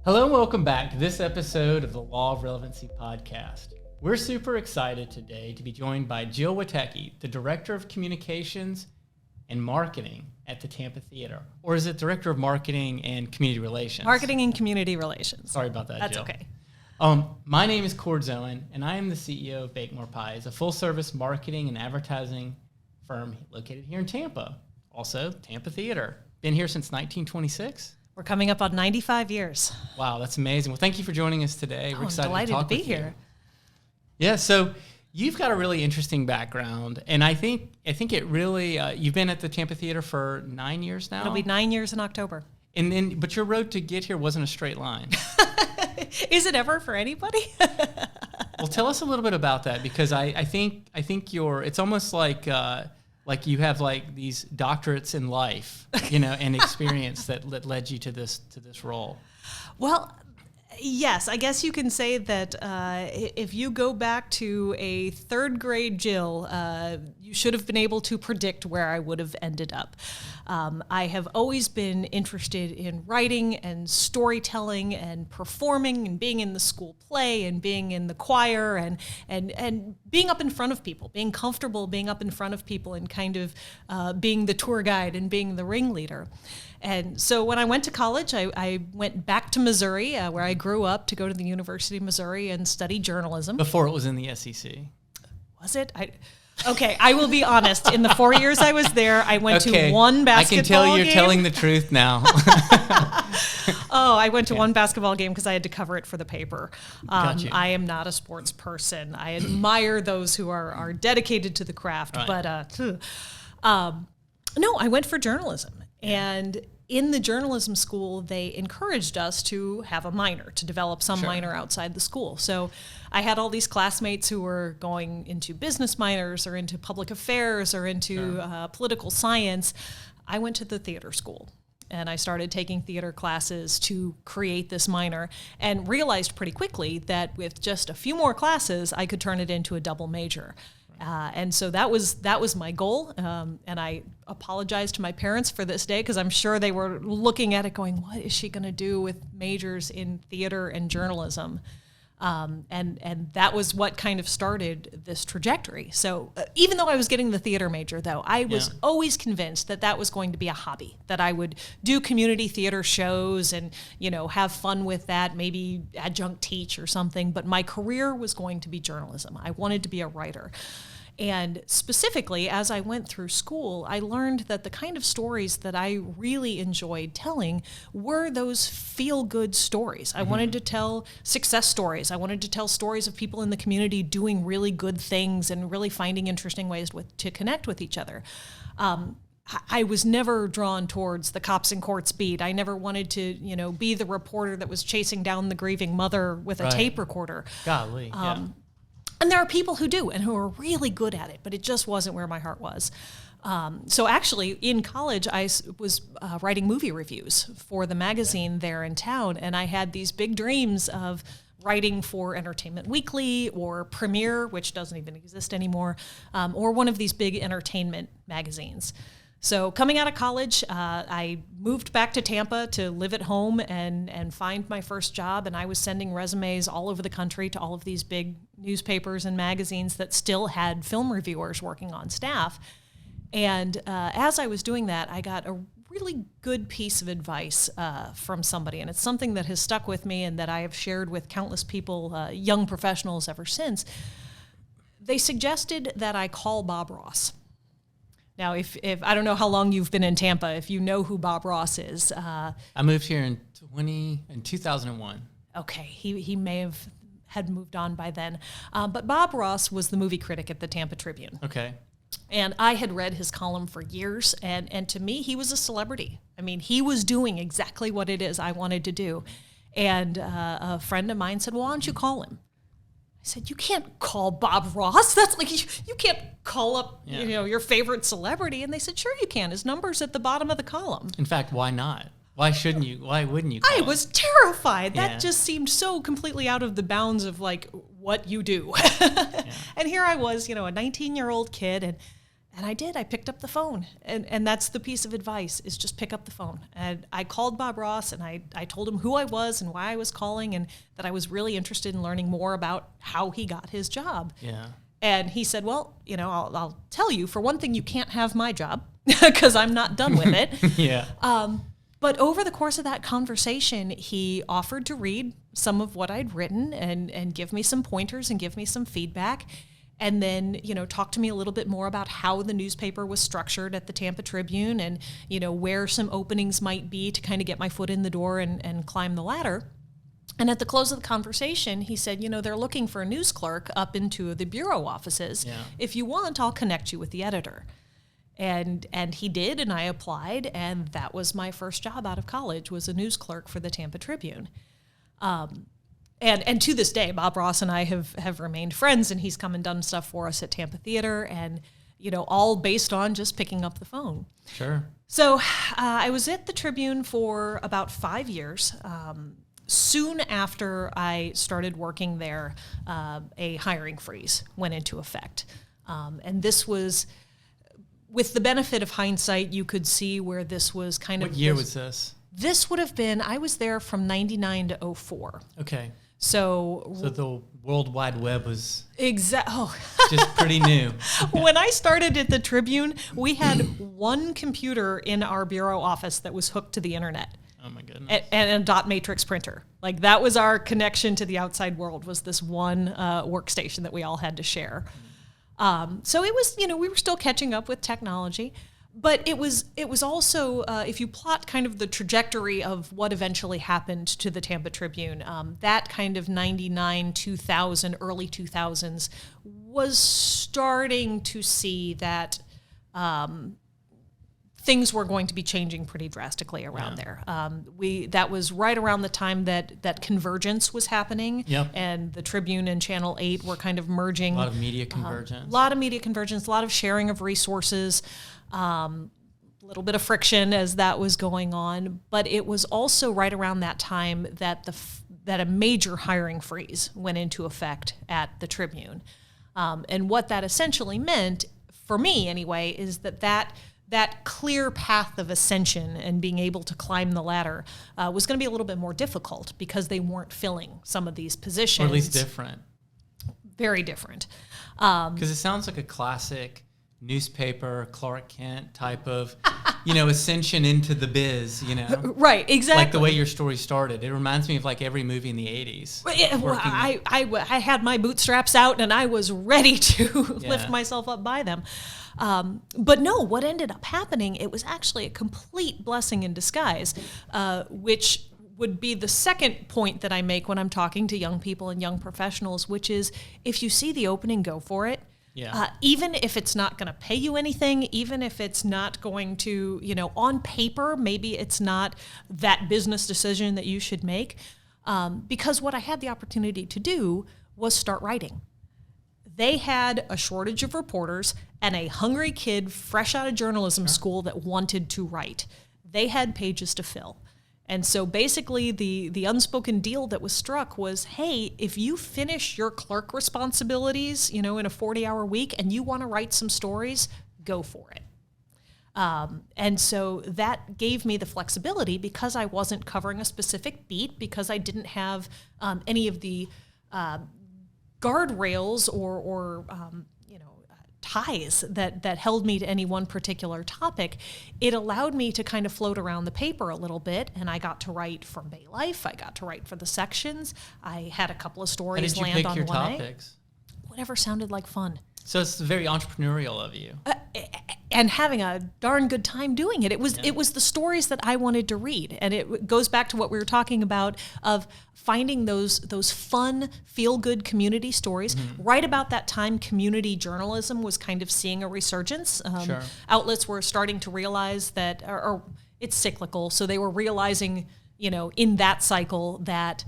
Hello and welcome back to this episode of the Law of Relevancy podcast. We're super excited today to be joined by Jill Witecki, the Director of Communications and Marketing at the Tampa Theatre. Or is it Director of Marketing and Community Relations? Marketing and Community Relations. Sorry about that, That's Jill. okay. My name is Cord Zoen, and I am the CEO of Bake More Pies, a full-service marketing and advertising firm located here in Tampa. Also, Tampa Theatre. Been here since 1926. We're coming up on 95 years. Wow, that's amazing. Well, thank you for joining us today. We're excited delighted to talk to be with here. You. Yeah, so you've got a really interesting background, and I think it really you've been at the Tampa Theatre for 9 years now. It'll be 9 years in October. But your road to get here wasn't a straight line. Is it ever for anybody? Well, tell us a little bit about that, because I think it's almost like you have like these doctorates in life, and experience that led you to this role. Well, yes, I guess you can say that if you go back to a third grade Jill, you should have been able to predict where I would have ended up. I have always been interested in writing and storytelling and performing and being in the school play and being in the choir and being up in front of people, being comfortable being up in front of people and kind of being the tour guide and being the ringleader. And so when I went to college, I went back to Missouri, where I grew up, to go to the University of Missouri and study journalism. Before it was in the SEC. Was it? Okay, I will be honest. In the 4 years I was there, I went to one basketball game. I can tell you're telling the truth now. I went to one basketball game because I had to cover it for the paper. Gotcha. I am not a sports person. I admire those who are dedicated to the craft. Right. But no, I went for journalism. And in the journalism school, they encouraged us to have a minor, to develop some minor outside the school. So I had all these classmates who were going into business minors or into public affairs or into political science. I went to the theater school, and I started taking theater classes to create this minor and realized pretty quickly that with just a few more classes, I could turn it into a double major. And so that was my goal, and I apologize to my parents for this day because I'm sure they were looking at it going, what is she going to do with majors in theater and journalism? And that was what kind of started this trajectory. So even though I was getting the theater major, though, I was always convinced that was going to be a hobby, that I would do community theater shows and, have fun with that, maybe adjunct teach or something. But my career was going to be journalism. I wanted to be a writer. And specifically, as I went through school, I learned that the kind of stories that I really enjoyed telling were those feel-good stories. I wanted to tell success stories. I wanted to tell stories of people in the community doing really good things and really finding interesting ways to connect with each other. I was never drawn towards the cops and courts beat. I never wanted to, be the reporter that was chasing down the grieving mother with a tape recorder. Golly, And there are people who do and who are really good at it, but it just wasn't where my heart was. So actually, in college, I was writing movie reviews for the magazine there in town, and I had these big dreams of writing for Entertainment Weekly or Premiere, which doesn't even exist anymore, or one of these big entertainment magazines. So coming out of college, I moved back to Tampa to live at home and find my first job. And I was sending resumes all over the country to all of these big newspapers and magazines that still had film reviewers working on staff. And as I was doing that, I got a really good piece of advice from somebody. And it's something that has stuck with me and that I have shared with countless people, young professionals ever since. They suggested that I call Bob Ross. Now, if I don't know how long you've been in Tampa, if you know who Bob Ross is. I moved here in 2001. Okay, he may have had moved on by then. But Bob Ross was the movie critic at the Tampa Tribune. Okay. And I had read his column for years, and to me, he was a celebrity. I mean, he was doing exactly what it is I wanted to do. And a friend of mine said, well, why don't you call him? I said, you can't call Bob Ross. That's like, you can't call up, your favorite celebrity. And they said, sure you can. His number's at the bottom of the column. In fact, why not? Why shouldn't you? Why wouldn't you call I him? was terrified. That just seemed so completely out of the bounds of like what you do. And here I was, a 19-year-old kid, And I did. I picked up the phone. And that's the piece of advice, is just pick up the phone. And I called Bob Ross, and I told him who I was and why I was calling, and that I was really interested in learning more about how he got his job. Yeah. And he said, well, I'll tell you, for one thing, you can't have my job because I'm not done with it. Yeah. But over the course of that conversation, he offered to read some of what I'd written and give me some pointers and give me some feedback. And then, talk to me a little bit more about how the newspaper was structured at the Tampa Tribune and, where some openings might be to kind of get my foot in the door and climb the ladder. And at the close of the conversation, he said, they're looking for a news clerk up into the bureau offices. Yeah. If you want, I'll connect you with the editor. And he did, and I applied, and that was my first job out of college, was a news clerk for the Tampa Tribune. And to this day, Bob Ross and I have remained friends, and he's come and done stuff for us at Tampa Theatre, and all based on just picking up the phone. Sure. So I was at the Tribune for about 5 years. Soon after I started working there, a hiring freeze went into effect, and this was, with the benefit of hindsight, you could see where this was kind of. What year was this? This would have been, I was there from 99 to 04. Okay. So the World Wide Web was just pretty new. When I started at the Tribune, we had one computer in our bureau office that was hooked to the internet. Oh my goodness. And a dot matrix printer. Like, that was our connection to the outside world, was this one workstation that we all had to share. So it was, we were still catching up with technology. But it was also, if you plot kind of the trajectory of what eventually happened to the Tampa Tribune, that kind of 99, 2000, early 2000s was starting to see that things were going to be changing pretty drastically around there. That was right around the time that convergence was happening. Yep. And the Tribune and Channel 8 were kind of merging. A lot of media convergence. A lot of sharing of resources. A little bit of friction as that was going on, but it was also right around that time that that a major hiring freeze went into effect at the Tribune, and what that essentially meant, for me anyway, is that clear path of ascension and being able to climb the ladder was going to be a little bit more difficult because they weren't filling some of these positions, or at least different, very different. Because it sounds like a classic newspaper Clark Kent type of, ascension into the biz, Right, exactly. Like the way your story started. It reminds me of like every movie in the 80s. I had my bootstraps out and I was ready to lift myself up by them. But no, what ended up happening, it was actually a complete blessing in disguise, which would be the second point that I make when I'm talking to young people and young professionals, which is, if you see the opening, go for it. Yeah. Even if it's not going to pay you anything, even if it's not going to, on paper, maybe it's not that business decision that you should make. Because what I had the opportunity to do was start writing. They had a shortage of reporters and a hungry kid fresh out of journalism school that wanted to write. They had pages to fill. And so basically the unspoken deal that was struck was, hey, if you finish your clerk responsibilities, in a 40-hour week and you want to write some stories, go for it. And so that gave me the flexibility, because I wasn't covering a specific beat, because I didn't have any of the guardrails or ties that held me to any one particular topic. It allowed me to kind of float around the paper a little bit, and I got to write from Bay Life. I got to write for the sections. I had a couple of stories land on 1A. How did you pick your topics? Whatever sounded like fun. So it's very entrepreneurial of you. And having a darn good time doing it. It was the stories that I wanted to read. And it goes back to what we were talking about of finding those fun, feel-good community stories. Mm-hmm. Right about that time, community journalism was kind of seeing a resurgence. Sure. Outlets were starting to realize that, or it's cyclical, so they were realizing, in that cycle that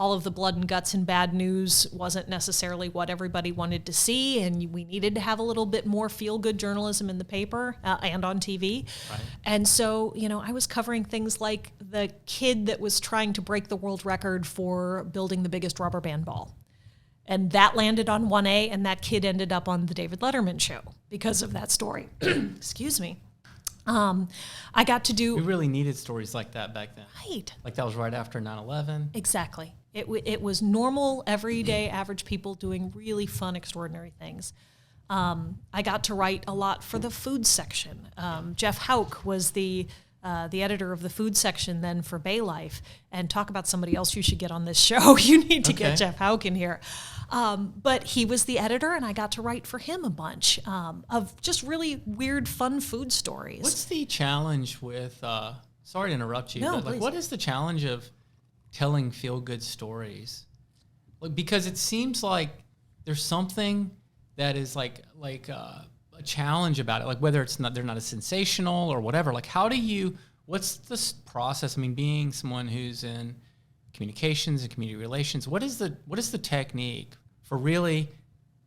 all of the blood and guts and bad news wasn't necessarily what everybody wanted to see, and we needed to have a little bit more feel-good journalism in the paper and on TV. Right. And so, I was covering things like the kid that was trying to break the world record for building the biggest rubber band ball. And that landed on 1A, and that kid ended up on the David Letterman show because of that story. Excuse me. I got to do... We really needed stories like that back then. Right. Like that was right after 9/11. Exactly. It was normal, everyday, average people doing really fun, extraordinary things. I got to write a lot for the food section. Jeff Hauk was the editor of the food section then for Bay Life, and talk about somebody else you should get on this show. You need to get Jeff Hauk in here. But he was the editor, and I got to write for him a bunch of just really weird, fun food stories. What's the challenge with, sorry to interrupt you, but like, what is the challenge of telling feel-good stories? Like, because it seems like there's something that is like a challenge about it, like whether they're not as sensational or whatever. Like, what's this process? I mean, being someone who's in communications and community relations, what is the technique for really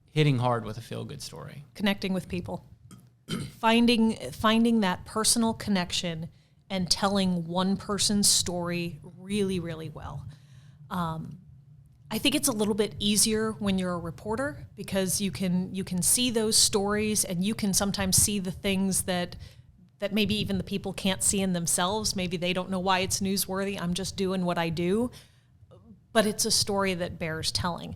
hitting hard with a feel-good story? Connecting with people, finding that personal connection and telling one person's story really, really well. I think it's a little bit easier when you're a reporter because you can see those stories, and you can sometimes see the things that maybe even the people can't see in themselves. Maybe they don't know why it's newsworthy. I'm just doing what I do. But it's a story that bears telling.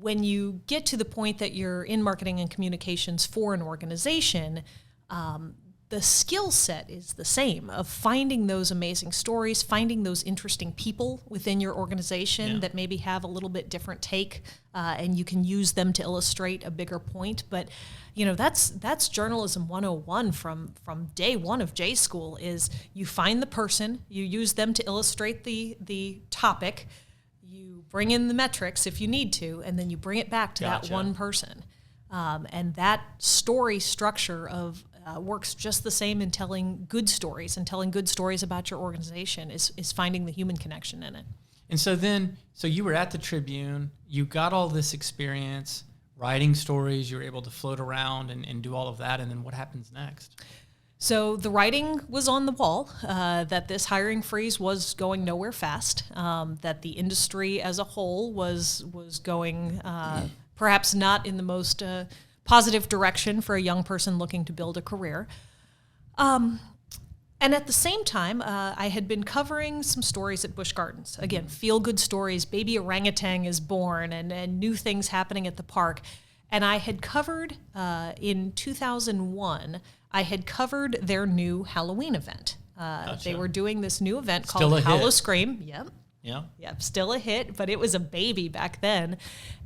When you get to the point that you're in marketing and communications for an organization, the skill set is the same of finding those amazing stories, finding those interesting people within your organization that maybe have a little bit different take, and you can use them to illustrate a bigger point. But that's journalism 101 from day one of J School. Is you find the person, you use them to illustrate the topic, you bring in the metrics if you need to, and then you bring it back to that one person. And that story structure works just the same in telling good stories, and telling good stories about your organization is finding the human connection in it. And so you were at the Tribune, you got all this experience writing stories, you were able to float around and do all of that, and then what happens next? So the writing was on the wall that this hiring freeze was going nowhere fast, that the industry as a whole was going perhaps not in the most positive direction for a young person looking to build a career. And at the same time, I had been covering some stories at Busch Gardens. Again, feel-good stories, baby orangutan is born, and new things happening at the park. And I had covered, in 2001, I had covered their new Halloween event. Gotcha. They were doing this new event called Hallow Scream. Yep, still a hit, but it was a baby back then.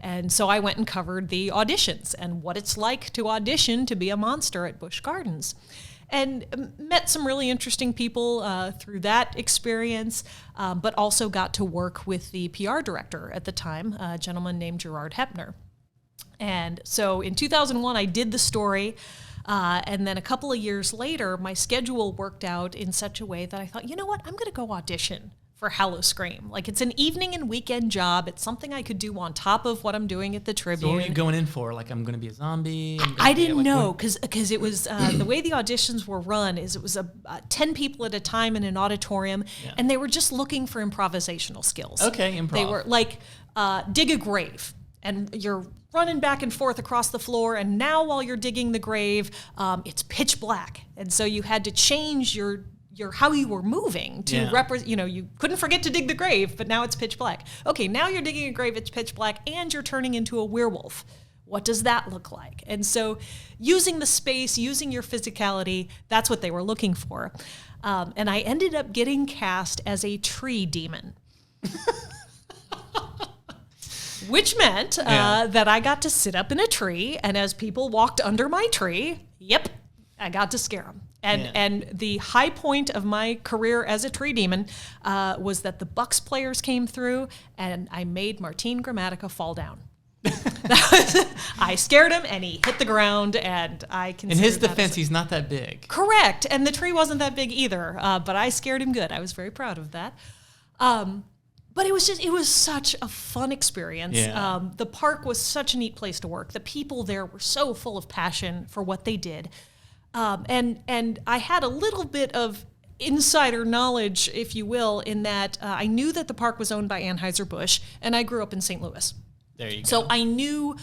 And so I went and covered the auditions and what it's like to audition to be a monster at Busch Gardens. And met some really interesting people through that experience, but also got to work with the PR director at the time, a gentleman named Gerard Hepner. And so in 2001, I did the story. And then a couple of years later, my schedule worked out in such a way that I thought, you know what, I'm going to go audition for Hallow Scream. Like, it's an evening and weekend job. It's something I could do on top of what I'm doing at the Tribune. So what were you going in for? Like, I'm going to be a zombie? I didn't know, because it was, the way the auditions were run is it was 10 people at a time in an auditorium, and they were just looking for improvisational skills. Okay, improv. They were like, dig a grave, and you're running back and forth across the floor, and now while you're digging the grave, it's pitch black. And so you had to change your how you were moving to represent, you couldn't forget to dig the grave, but now it's pitch black. Okay, now you're digging a grave, it's pitch black, and you're turning into a werewolf. What does that look like? And so using the space, using your physicality, that's what they were looking for. And I ended up getting cast as a tree demon. Which meant that I got to sit up in a tree, and as people walked under my tree, I got to scare them. And the high point of my career as a tree demon was that the Bucks players came through, and I made Martin Gramatica fall down. I scared him, and he hit the ground, and I considered in his defense, he's not that big. Correct, and the tree wasn't that big either, but I scared him good. I was very proud of that. But it was such a fun experience. Yeah. The park was such a neat place to work. The people there were so full of passion for what they did. And I had a little bit of insider knowledge, if you will, in that I knew that the park was owned by Anheuser-Busch, and I grew up in St. Louis. There you go. So I knew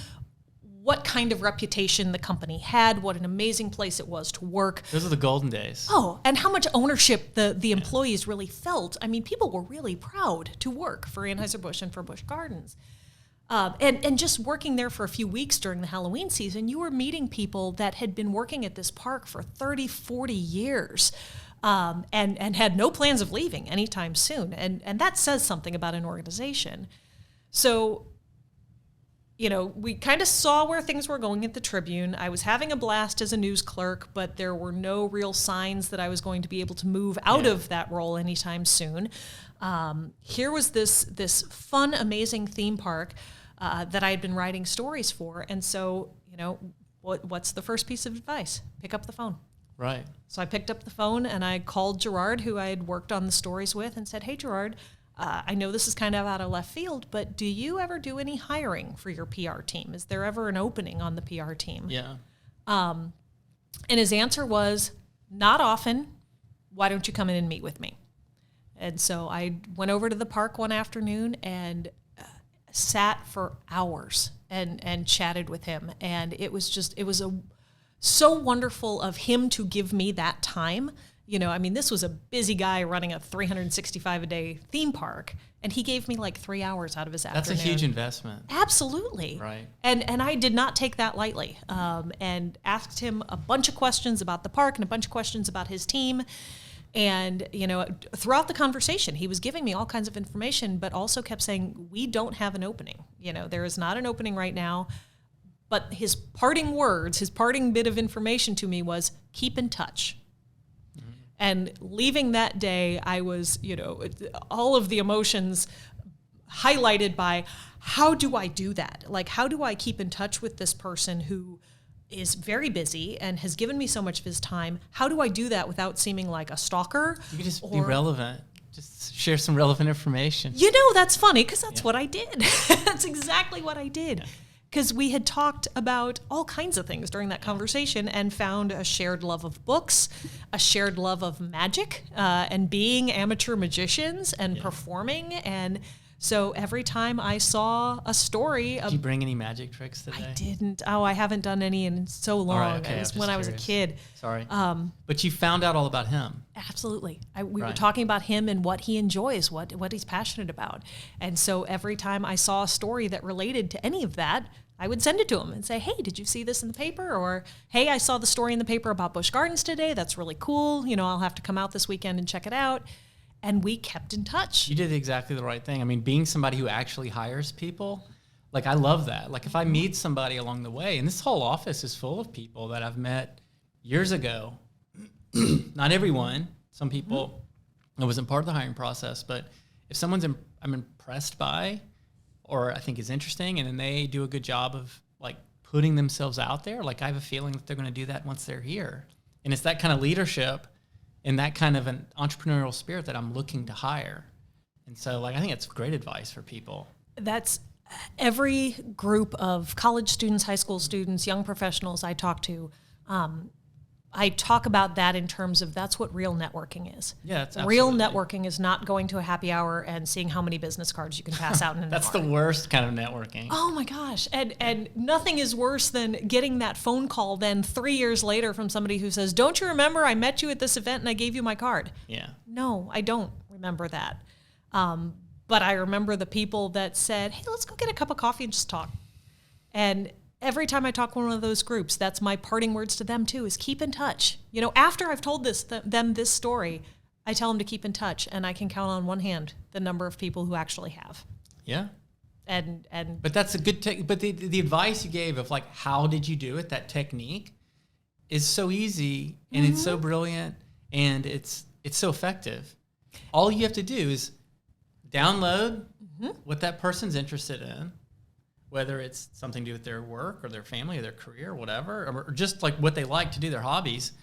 what kind of reputation the company had, what an amazing place it was to work. Those are the golden days. Oh, and how much ownership the employees really felt. I mean, people were really proud to work for Anheuser-Busch and for Busch Gardens. And just working there for a few weeks during the Halloween season, you were meeting people that had been working at this park for 30, 40 years and had no plans of leaving anytime soon. And that says something about an organization. So, we kind of saw where things were going at the Tribune. I was having a blast as a news clerk, but there were no real signs that I was going to be able to move out of that role anytime soon. Here was this fun, amazing theme park that I had been writing stories for. And so, what's the first piece of advice? Pick up the phone. Right. So I picked up the phone and I called Gerard, who I had worked on the stories with, and said, "Hey, Gerard, I know this is kind of out of left field, but do you ever do any hiring for your PR team? Is there ever an opening on the PR team?" Yeah. And his answer was, "Not often. Why don't you come in and meet with me?" And so I went over to the park one afternoon and sat for hours and chatted with him. And it was so wonderful of him to give me that time. This was a busy guy running a 365-a-day theme park, and he gave me like 3 hours out of his afternoon. That's a huge investment. Absolutely. Right. And I did not take that lightly, and asked him a bunch of questions about the park and a bunch of questions about his team. And, throughout the conversation, he was giving me all kinds of information, but also kept saying, "We don't have an opening. There is not an opening right now." But his parting words, his parting bit of information to me was, "Keep in touch." And leaving that day, I was, all of the emotions highlighted by, how do I do that? Like, how do I keep in touch with this person who is very busy and has given me so much of his time? How do I do that without seeming like a stalker? You can just be relevant. Just share some relevant information. That's funny, because that's what I did. That's exactly what I did. Yeah. Because we had talked about all kinds of things during that conversation and found a shared love of books, a shared love of magic, and being amateur magicians and performing. And so every time I saw a story... Did you bring any magic tricks today? I didn't. Oh, I haven't done any in so long. Right, okay, It was when I was a kid. Sorry. But you found out all about him. Absolutely. We were talking about him and what he enjoys, what he's passionate about. And so every time I saw a story that related to any of that, I would send it to him and say, "Hey, did you see this in the paper?" Or, "Hey, I saw the story in the paper about Busch Gardens today. That's really cool. I'll have to come out this weekend and check it out." And we kept in touch. You did exactly the right thing. I mean, being somebody who actually hires people, like, I love that. Like, if I meet somebody along the way, and this whole office is full of people that I've met years ago. Not everyone. Some people, it wasn't part of the hiring process. But if someone's I'm impressed by, or I think is interesting, and then they do a good job of, like, putting themselves out there, like, I have a feeling that they're going to do that once they're here. And it's that kind of leadership and that kind of an entrepreneurial spirit that I'm looking to hire. And so, like, I think it's great advice for people. That's every group of college students, high school students, young professionals I talk to. I talk about that in terms of that's what real networking is. Yeah, it's real networking is not going to a happy hour and seeing how many business cards you can pass out in an That's hour. the worst kind of networking. Oh my gosh. And nothing is worse than getting that phone call then 3 years later from somebody who says, "Don't you remember I met you at this event and I gave you my card?" Yeah. No, I don't remember that. But I remember the people that said, "Hey, let's go get a cup of coffee and just talk." And every time I talk to one of those groups, that's my parting words to them too, is keep in touch. After I've told them this story, I tell them to keep in touch, and I can count on one hand the number of people who actually have. Yeah. And But that's a good but the advice you gave of, like, how did you do it, that technique, is so easy, and it's so brilliant, and it's so effective. All you have to do is download what that person's interested in, whether it's something to do with their work or their family or their career or whatever, or just like what they like to do, their hobbies.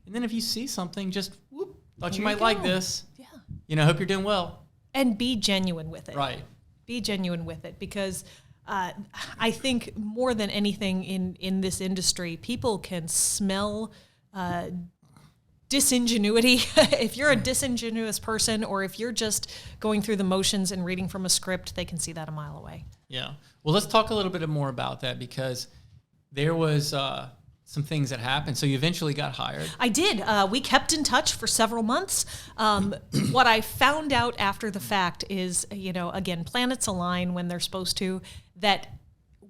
And then if you see something, just thought you might like this. Yeah. Hope you're doing well. And be genuine with it. Right. Be genuine with it, because I think more than anything in this industry, people can smell disingenuity, if you're a disingenuous person, or if you're just going through the motions and reading from a script, they can see that a mile away. Yeah. Well, let's talk a little bit more about that, because there was some things that happened. So you eventually got hired. I did. We kept in touch for several months. What I found out after the fact is, again, planets align when they're supposed to, that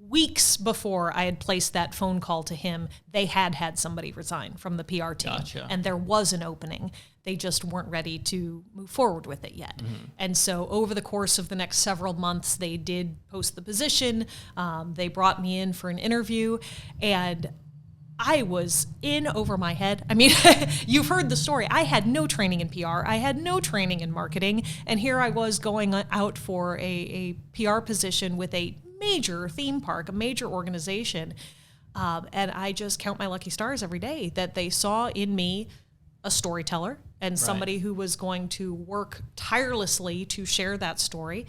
weeks before I had placed that phone call to him, they had somebody resign from the PR team. Gotcha. And there was an opening. They just weren't ready to move forward with it yet. Mm-hmm. And so over the course of the next several months, they did post the position. They brought me in for an interview, and I was in over my head. I mean, you've heard the story. I had no training in PR. I had no training in marketing. And here I was going out for a PR position with a major theme park, a major organization. And I just count my lucky stars every day that they saw in me a storyteller and somebody who was going to work tirelessly to share that story.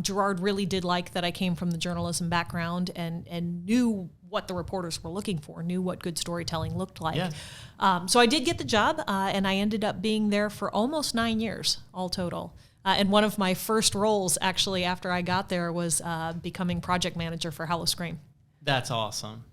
Gerard really did like that I came from the journalism background and knew what the reporters were looking for, knew what good storytelling looked like. Yeah. So I did get the job, and I ended up being there for almost 9 years, all total. And one of my first roles, actually, after I got there, was becoming project manager for Hallow Scream. That's awesome.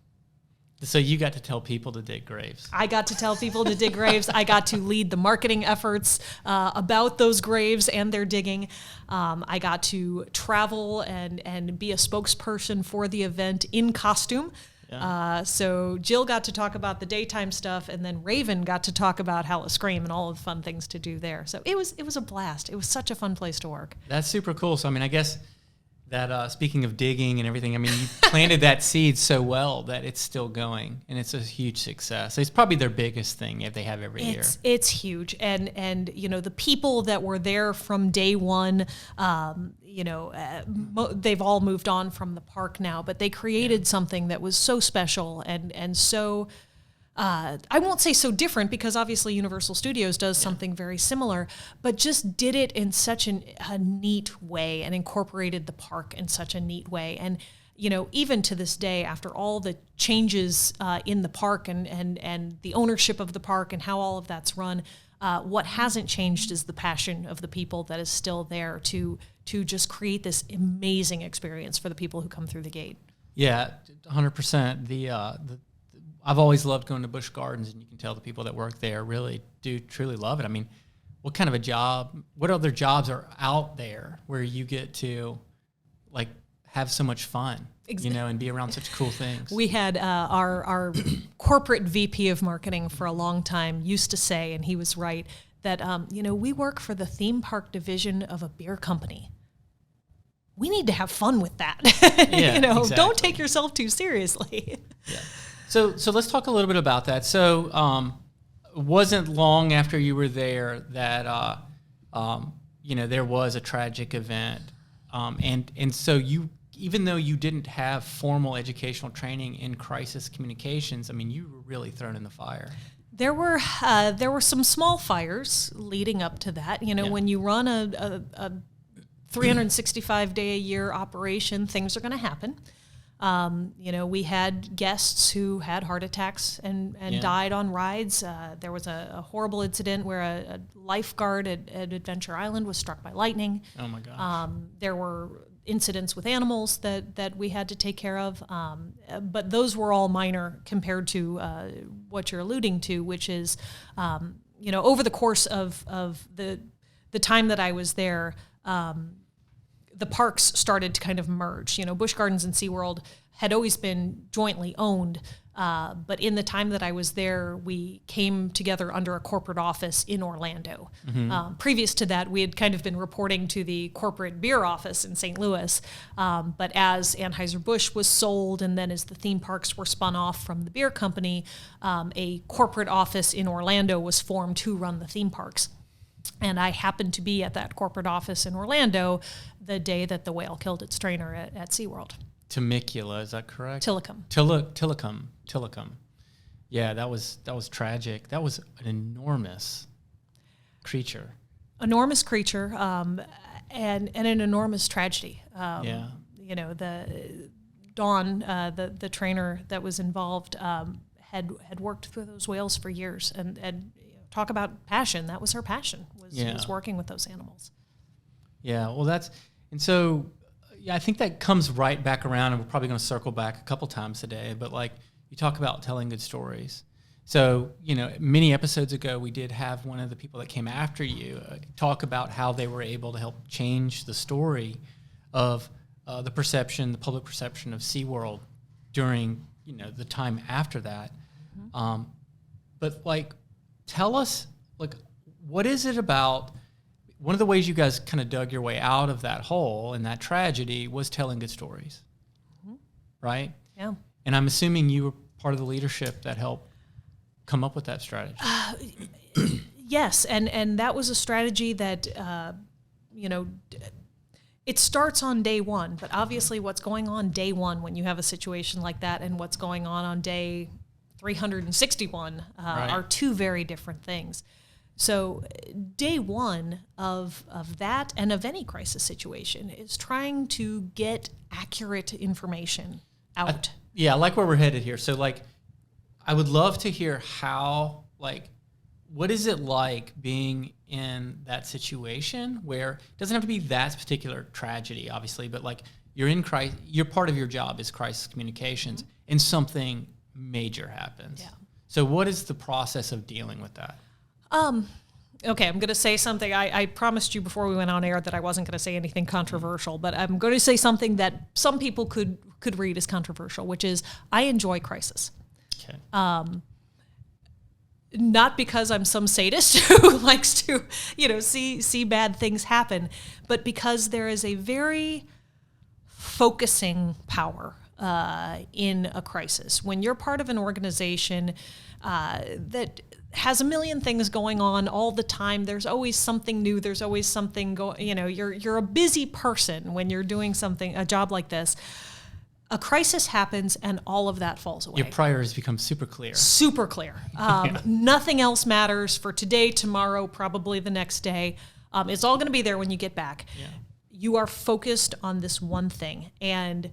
So you got to tell people to dig graves. I got to tell people to dig graves. I got to lead the marketing efforts about those graves and their digging. I got to travel and be a spokesperson for the event in costume. Yeah. So Jill got to talk about the daytime stuff, and then Raven got to talk about Hallow Scream and all of the fun things to do there. So it was a blast. It was such a fun place to work. That's super cool. So, I mean, I guess that speaking of digging and everything, I mean, you planted that seed so well that it's still going, and it's a huge success. It's probably their biggest thing if they have every year. It's huge, and the people that were there from day one, they've all moved on from the park now, but they created something that was so special and so. I won't say so different, because obviously Universal Studios does something very similar, but just did it in such a neat way and incorporated the park in such a neat way. And, even to this day, after all the changes in the park and the ownership of the park and how all of that's run, what hasn't changed is the passion of the people that is still there to just create this amazing experience for the people who come through the gate. Yeah, 100%. I've always loved going to Busch Gardens, and you can tell the people that work there really do truly love it. I mean, what kind of a job, what other jobs are out there where you get to like have so much fun, and be around such cool things? We had our corporate VP of marketing for a long time used to say, and he was right, that, we work for the theme park division of a beer company. We need to have fun with that. Yeah, exactly. Don't take yourself too seriously. Yeah. So let's talk a little bit about that. So it wasn't long after you were there that there was a tragic event, and so you, even though you didn't have formal educational training in crisis communications, I mean, you were really thrown in the fire. There were some small fires leading up to that. When you run a 365-day-a-year operation, things are going to happen. We had guests who had heart attacks and died on rides. There was a horrible incident where a lifeguard at Adventure Island was struck by lightning. Oh my gosh. There were incidents with animals that we had to take care of. But those were all minor compared to what you're alluding to, which is, over the course of the time that I was there, the parks started to kind of merge. Busch Gardens and SeaWorld had always been jointly owned, but in the time that I was there, we came together under a corporate office in Orlando. Mm-hmm. Previous to that, we had kind of been reporting to the corporate beer office in St. Louis, but as Anheuser-Busch was sold, and then as the theme parks were spun off from the beer company, a corporate office in Orlando was formed to run the theme parks. And I happened to be at that corporate office in Orlando the day that the whale killed its trainer at SeaWorld. Temecula, is that correct? Tillicum. Tillicum. Yeah, that was tragic. That was an enormous creature. And an enormous tragedy. Yeah. The Dawn, the trainer that was involved, had worked through those whales for years and talk about passion. That was her passion, was working with those animals. Yeah, well, I think that comes right back around, and we're probably going to circle back a couple times today, but like you talk about telling good stories. So, many episodes ago, we did have one of the people that came after you talk about how they were able to help change the story of the public perception of SeaWorld during, the time after that. Mm-hmm. But like, tell us, like, what is it about? One of the ways you guys kind of dug your way out of that hole and that tragedy was telling good stories, right? Yeah. And I'm assuming you were part of the leadership that helped come up with that strategy. Yes, and that was a strategy that, it starts on day one, but obviously what's going on day one when you have a situation like that and what's going on day 361 are two very different things. So day one of that and of any crisis situation is trying to get accurate information out. I like where we're headed here. So like, I would love to hear how, like, what is it like being in that situation where it doesn't have to be that particular tragedy, obviously, but like you're in crisis, you're part of your job is crisis communications, and something major happens. Yeah. So what is the process of dealing with that? Okay, I'm going to say something. I promised you before we went on air that I wasn't going to say anything controversial, but I'm going to say something that some people could read as controversial, which is I enjoy crisis. Okay. Not because I'm some sadist who likes to, see bad things happen, but because there is a very focusing power in a crisis. When you're part of an organization that has a million things going on all the time, there's always something new. There's always something you're a busy person when you're doing a job like this. A crisis happens and all of that falls away. Your priorities become super clear. Super clear. Nothing else matters for today, tomorrow, probably the next day. It's all going to be there when you get back. Yeah. You are focused on this one thing. And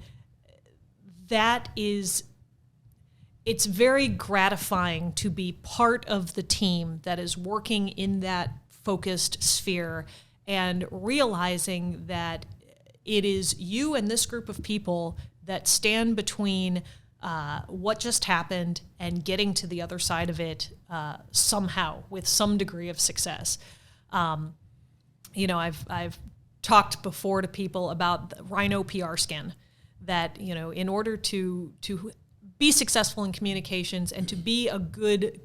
it's very gratifying to be part of the team that is working in that focused sphere and realizing that it is you and this group of people that stand between what just happened and getting to the other side of it somehow with some degree of success. I've talked before to people about the Rhino PR scan, that in order to be successful in communications and to be a good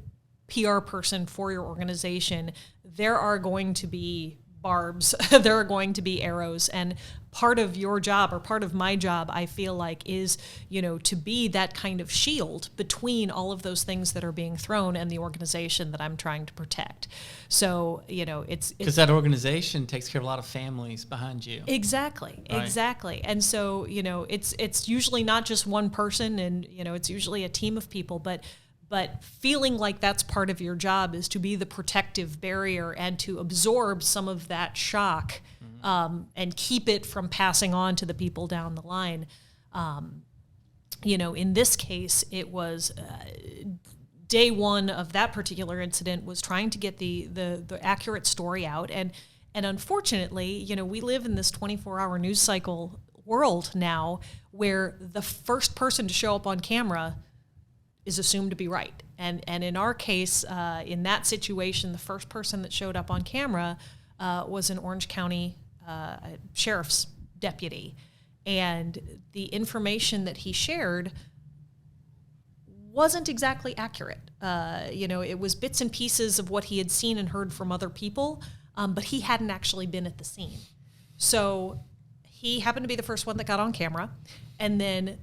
PR person for your organization, there are going to be barbs, there are going to be arrows, and part of your job, or part of my job, I feel like, is to be that kind of shield between all of those things that are being thrown and the organization that I'm trying to protect. So it's because that organization takes care of a lot of families behind you. Exactly. And so it's usually not just one person, and it's usually a team of people, but feeling like that's part of your job is to be the protective barrier and to absorb some of that shock, and keep it from passing on to the people down the line. In this case, it was day one of that particular incident was trying to get the accurate story out. And unfortunately, we live in this 24-hour news cycle world now where the first person to show up on camera is assumed to be right. And in our case, in that situation, the first person that showed up on camera was an Orange County sheriff's deputy. And the information that he shared wasn't exactly accurate. It was bits and pieces of what he had seen and heard from other people, but he hadn't actually been at the scene. So he happened to be the first one that got on camera. And then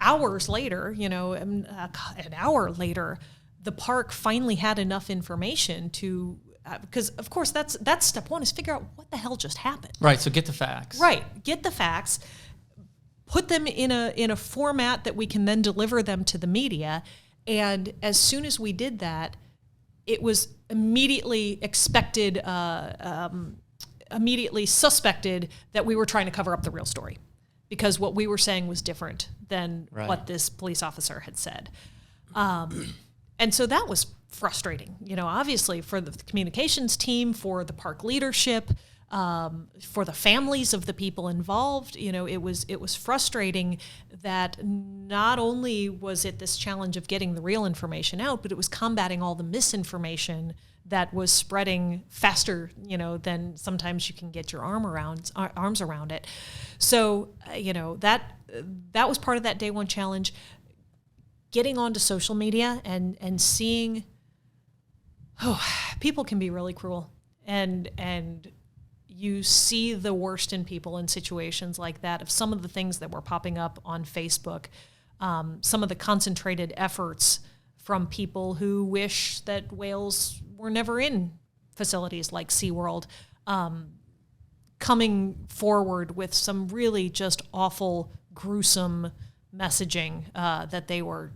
hours later, an hour later, the park finally had enough information to, because of course that's step one, is figure out what the hell just happened. Right. So get the facts. Right. Get the facts, put them in a format that we can then deliver them to the media. And as soon as we did that, it was immediately immediately suspected that we were trying to cover up the real story, because what we were saying was different than what this police officer had said. And so that was frustrating, obviously for the communications team, for the park leadership, for the families of the people involved. It was frustrating that not only was it this challenge of getting the real information out, but it was combating all the misinformation that was spreading faster, than sometimes you can get your arms around it. So, that was part of that day one challenge. Getting onto social media and seeing, people can be really cruel, and you see the worst in people in situations like that. Of some of the things that were popping up on Facebook, some of the concentrated efforts from people who wish that whales were never in facilities like SeaWorld, coming forward with some really just awful, gruesome messaging that they were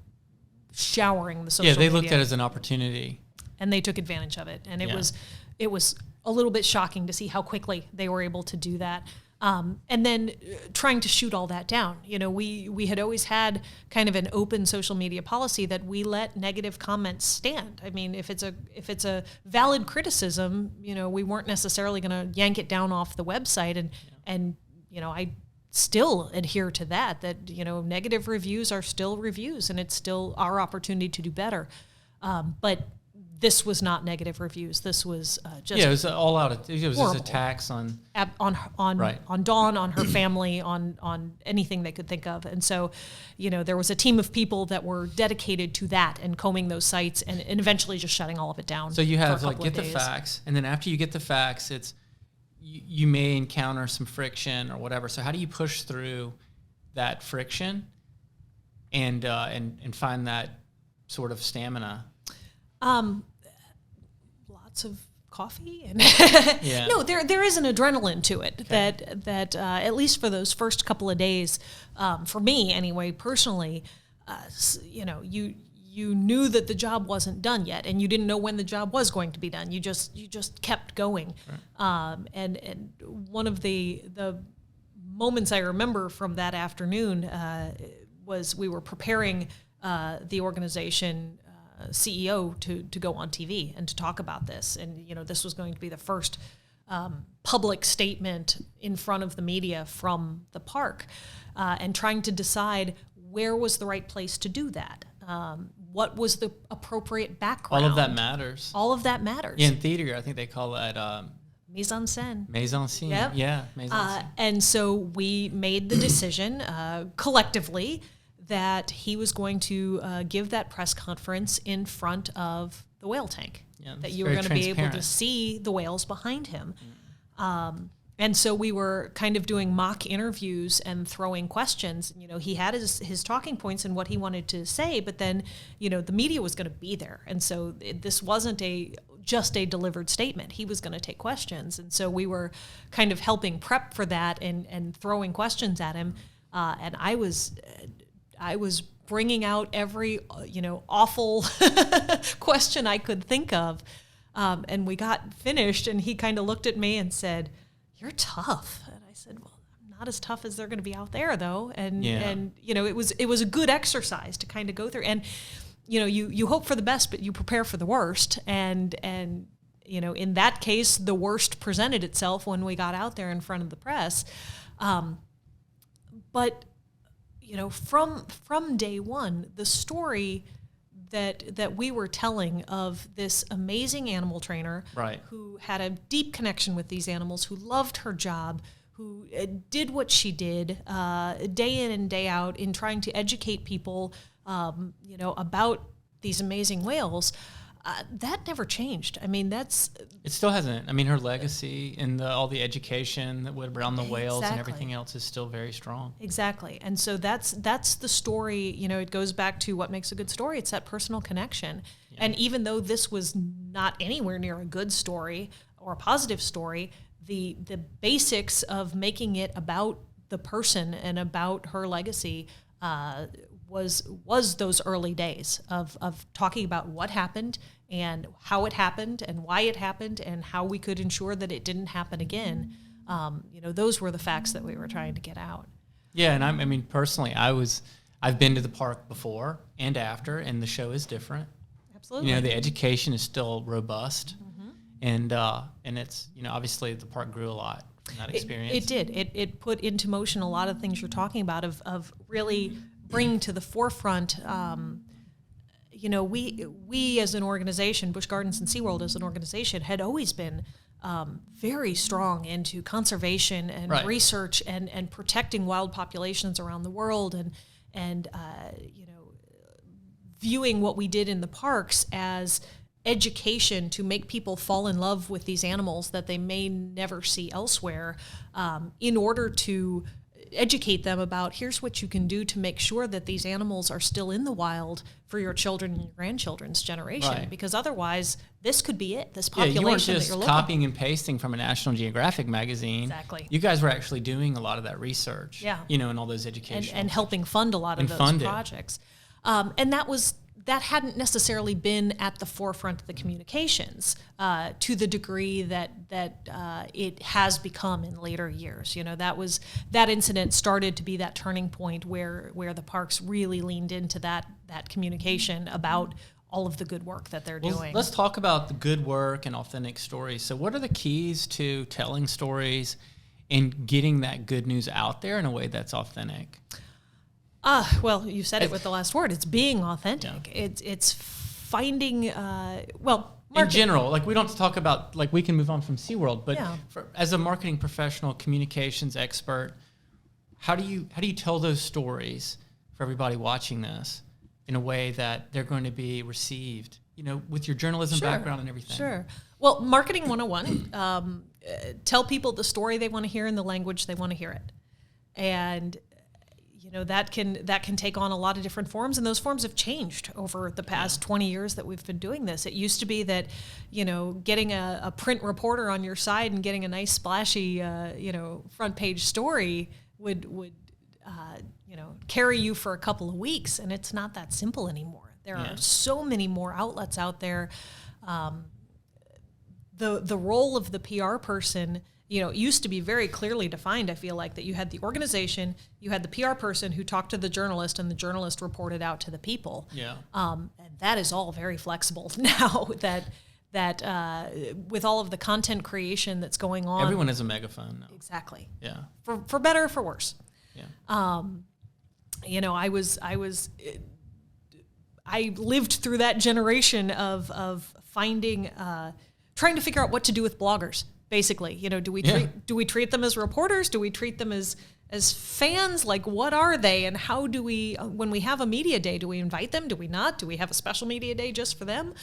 showering the social media. Yeah, they looked at it as an opportunity. And they took advantage of it. And it was a little bit shocking to see how quickly they were able to do that. And then trying to shoot all that down. We had always had kind of an open social media policy that we let negative comments stand. I mean, if it's a valid criticism, we weren't necessarily going to yank it down off the website. And I still adhere to that negative reviews are still reviews, and it's still our opportunity to do better. But this was not negative reviews. This was just it was all out. It was horrible. just attacks on Dawn, on her family, on anything they could think of. And so, there was a team of people that were dedicated to that and combing those sites and eventually just shutting all of it down. So you have get the facts, and then after you get the facts, it's you may encounter some friction or whatever. So how do you push through that friction and find that sort of stamina? Lots of coffee and no, there is an adrenaline to it that at least for those first couple of days, for me anyway, personally, you knew that the job wasn't done yet, and you didn't know when the job was going to be done. You just kept going. Right. And one of the moments I remember from that afternoon was we were preparing the organization CEO to go on TV and to talk about this. And, this was going to be the first public statement in front of the media from the park, and trying to decide where was the right place to do that. What was the appropriate background? All of that matters. All of that matters. Yeah, in theater, I think they call that mise en scène. Mise en scène. Yep. Yeah, mise en scène. And so we made the decision collectively that he was going to give that press conference in front of the whale tank, that you were going to be able to see the whales behind him. And so we were kind of doing mock interviews and throwing questions. He had his talking points and what he wanted to say, but then, the media was going to be there. And so this wasn't just a delivered statement. He was going to take questions. And so we were kind of helping prep for that and throwing questions at him. And I was bringing out every, awful question I could think of. And we got finished, and he kind of looked at me and said, "You're tough." And I said, "Well, I'm not as tough as they're going to be out there, though." And it was a good exercise to kind of go through. And you hope for the best, but you prepare for the worst. And in that case, the worst presented itself when we got out there in front of the press. But from day one, the story that we were telling of this amazing animal trainer, right, who had a deep connection with these animals, who loved her job, who did what she did day in and day out in trying to educate people, about these amazing whales. That never changed. I mean, it still hasn't. I mean, her legacy and all the education that went around the whales and everything else is still very strong. Exactly. And so that's the story. It goes back to what makes a good story. It's that personal connection. Yeah. And even though this was not anywhere near a good story or a positive story, the basics of making it about the person and about her legacy was those early days of talking about what happened and how it happened and why it happened and how we could ensure that it didn't happen again. Those were the facts that we were trying to get out. Yeah, and I mean, personally, I've been to the park before and after, and the show is different. Absolutely. You know, the education is still robust, and it's, you know, obviously the park grew a lot from that experience. It did. It put into motion a lot of things you're talking about of really bringing to the forefront. You know, we as an organization, Busch Gardens and SeaWorld as an organization, had always been very strong into conservation and research and protecting wild populations around the world, and you know, viewing what we did in the parks as education to make people fall in love with these animals that they may never see elsewhere, in order to educate them about here's what you can do to make sure that these animals are still in the wild for your children and your grandchildren's generation. Right. Because otherwise, this could be it. This population you weren't that just you're looking copying and pasting from a National Geographic magazine. Exactly. You guys were actually doing a lot of that research. Yeah. You know, and all those educational and helping fund a lot of those projects. And that hadn't necessarily been at the forefront of the communications to the degree that it has become in later years. You know, that incident started to be that turning point where the parks really leaned into that communication about all of the good work that they're doing. Let's talk about the good work and authentic stories. So what are the keys to telling stories and getting that good news out there in a way that's authentic? Well, you said it with the last word. It's being authentic. Yeah. It's finding, in general, like we don't talk about, like we can move on from SeaWorld, but as a marketing professional, communications expert, how do you tell those stories for everybody watching this in a way that they're going to be received, you know, with your journalism background and everything? Sure. Well, Marketing 101, tell people the story they want to hear in the language they want to hear it. And you know, that can take on a lot of different forms, and those forms have changed over the past 20 years that we've been doing this. It used to be that, you know, getting a print reporter on your side and getting a nice splashy, you know, front page story would you know, carry you for a couple of weeks, and it's not that simple anymore. There are so many more outlets out there. The role of the PR person, you know, it used to be very clearly defined, I feel like, that you had the organization, you had the PR person who talked to the journalist, and the journalist reported out to the people. Yeah. And that is all very flexible now that with all of the content creation that's going on. Everyone has a megaphone now. Exactly. Yeah. For better or for worse. Yeah. You know, I lived through that generation of finding, trying to figure out what to do with bloggers. Basically, you know, do we treat them as reporters? Do we treat them as fans? Like, what are they? And how do we, when we have a media day, do we invite them? Do we not? Do we have a special media day just for them?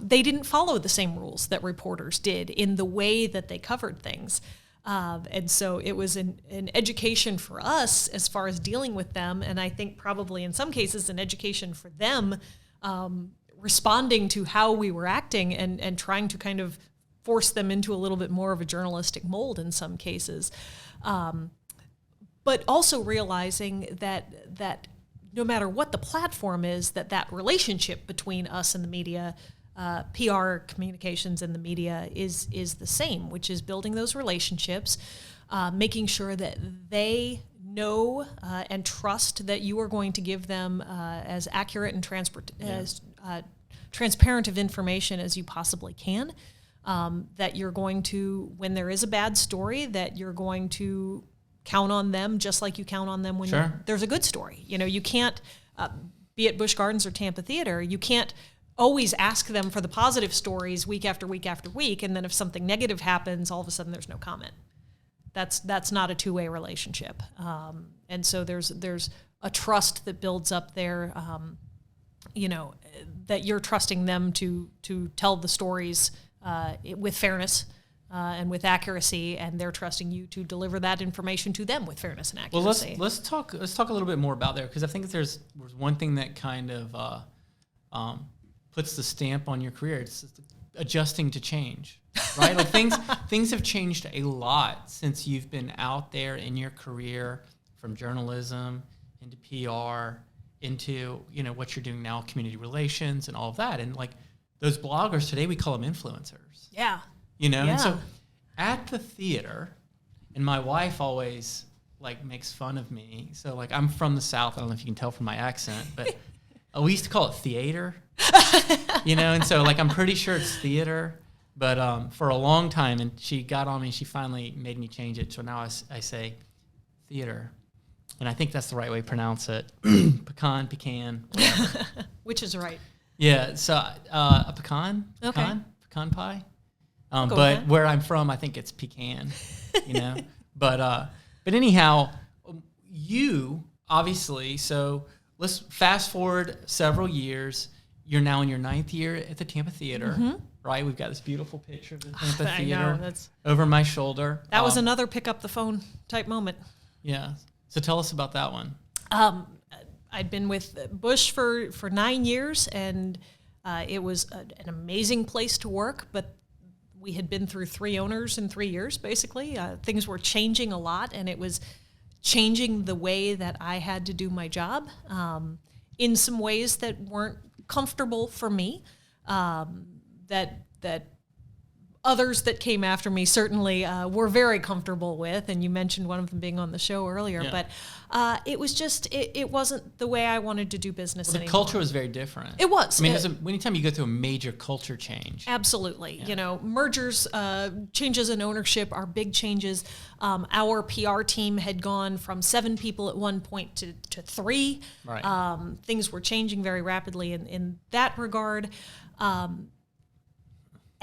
They didn't follow the same rules that reporters did in the way that they covered things. And so it was an education for us as far as dealing with them. And I think probably in some cases an education for them, responding to how we were acting and trying to kind of force them into a little bit more of a journalistic mold in some cases. But also realizing that no matter what the platform is, that relationship between us and the media, PR communications and the media is the same, which is building those relationships, making sure that they know and trust that you are going to give them as accurate and transparent of information as you possibly can. That you're going to, when there is a bad story, that you're going to count on them just like you count on them when there's a good story. You know, you can't, be it Busch Gardens or Tampa Theatre, you can't always ask them for the positive stories week after week after week, and then if something negative happens, all of a sudden there's no comment. That's not a two-way relationship. And so there's a trust that builds up there, you know, that you're trusting them to tell the stories with fairness and with accuracy, and they're trusting you to deliver that information to them with fairness and accuracy. Well, let's talk a little bit more about there, because I think there's one thing that kind of puts the stamp on your career. It's adjusting to change, right? Like things have changed a lot since you've been out there in your career, from journalism into PR into, you know, what you're doing now, community relations and all of that, and like. Those bloggers today, we call them influencers. Yeah. You know, and so at the theater, and my wife always like makes fun of me. So like I'm from the South. I don't know if you can tell from my accent, but we used to call it theater. And so like I'm pretty sure it's theater, but for a long time, and she got on me, she finally made me change it. So now I say theater. And I think that's the right way to pronounce it. Pecan, whatever. Which is right. Yeah, so a pecan? Okay. Pecan pie? But where I'm from, I think it's pecan, But anyhow, you, obviously, so let's fast forward several years. You're now in your 9th year at the Tampa Theatre, right? We've got this beautiful picture of the Tampa Theatre over my shoulder. That was another pick up the phone type moment. Yeah. So tell us about that one. I'd been with Busch for 9 years, and it was an amazing place to work, but we had been through 3 owners in 3 years, basically. Things were changing a lot, and it was changing the way that I had to do my job in some ways that weren't comfortable for me, that others that came after me certainly were very comfortable with, and you mentioned one of them being on the show earlier, but it was just, it wasn't the way I wanted to do business anymore. The culture was very different. It was. I mean, anytime you go through a major culture change. Absolutely. Mergers, changes in ownership are big changes. Our PR team had gone from 7 people at one point to 3. Right. Things were changing very rapidly in that regard.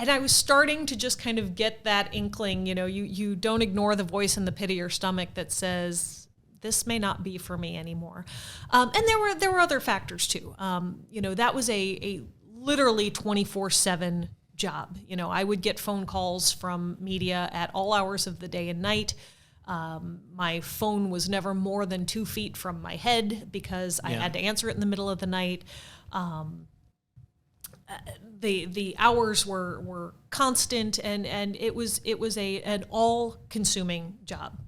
And I was starting to just kind of get that inkling, you don't ignore the voice in the pit of your stomach that says, this may not be for me anymore. And there were other factors too. That was a literally 24/7 job. I would get phone calls from media at all hours of the day and night. My phone was never more than 2 feet from my head because I had to answer it in the middle of the night. The hours were constant, and it was an all-consuming job,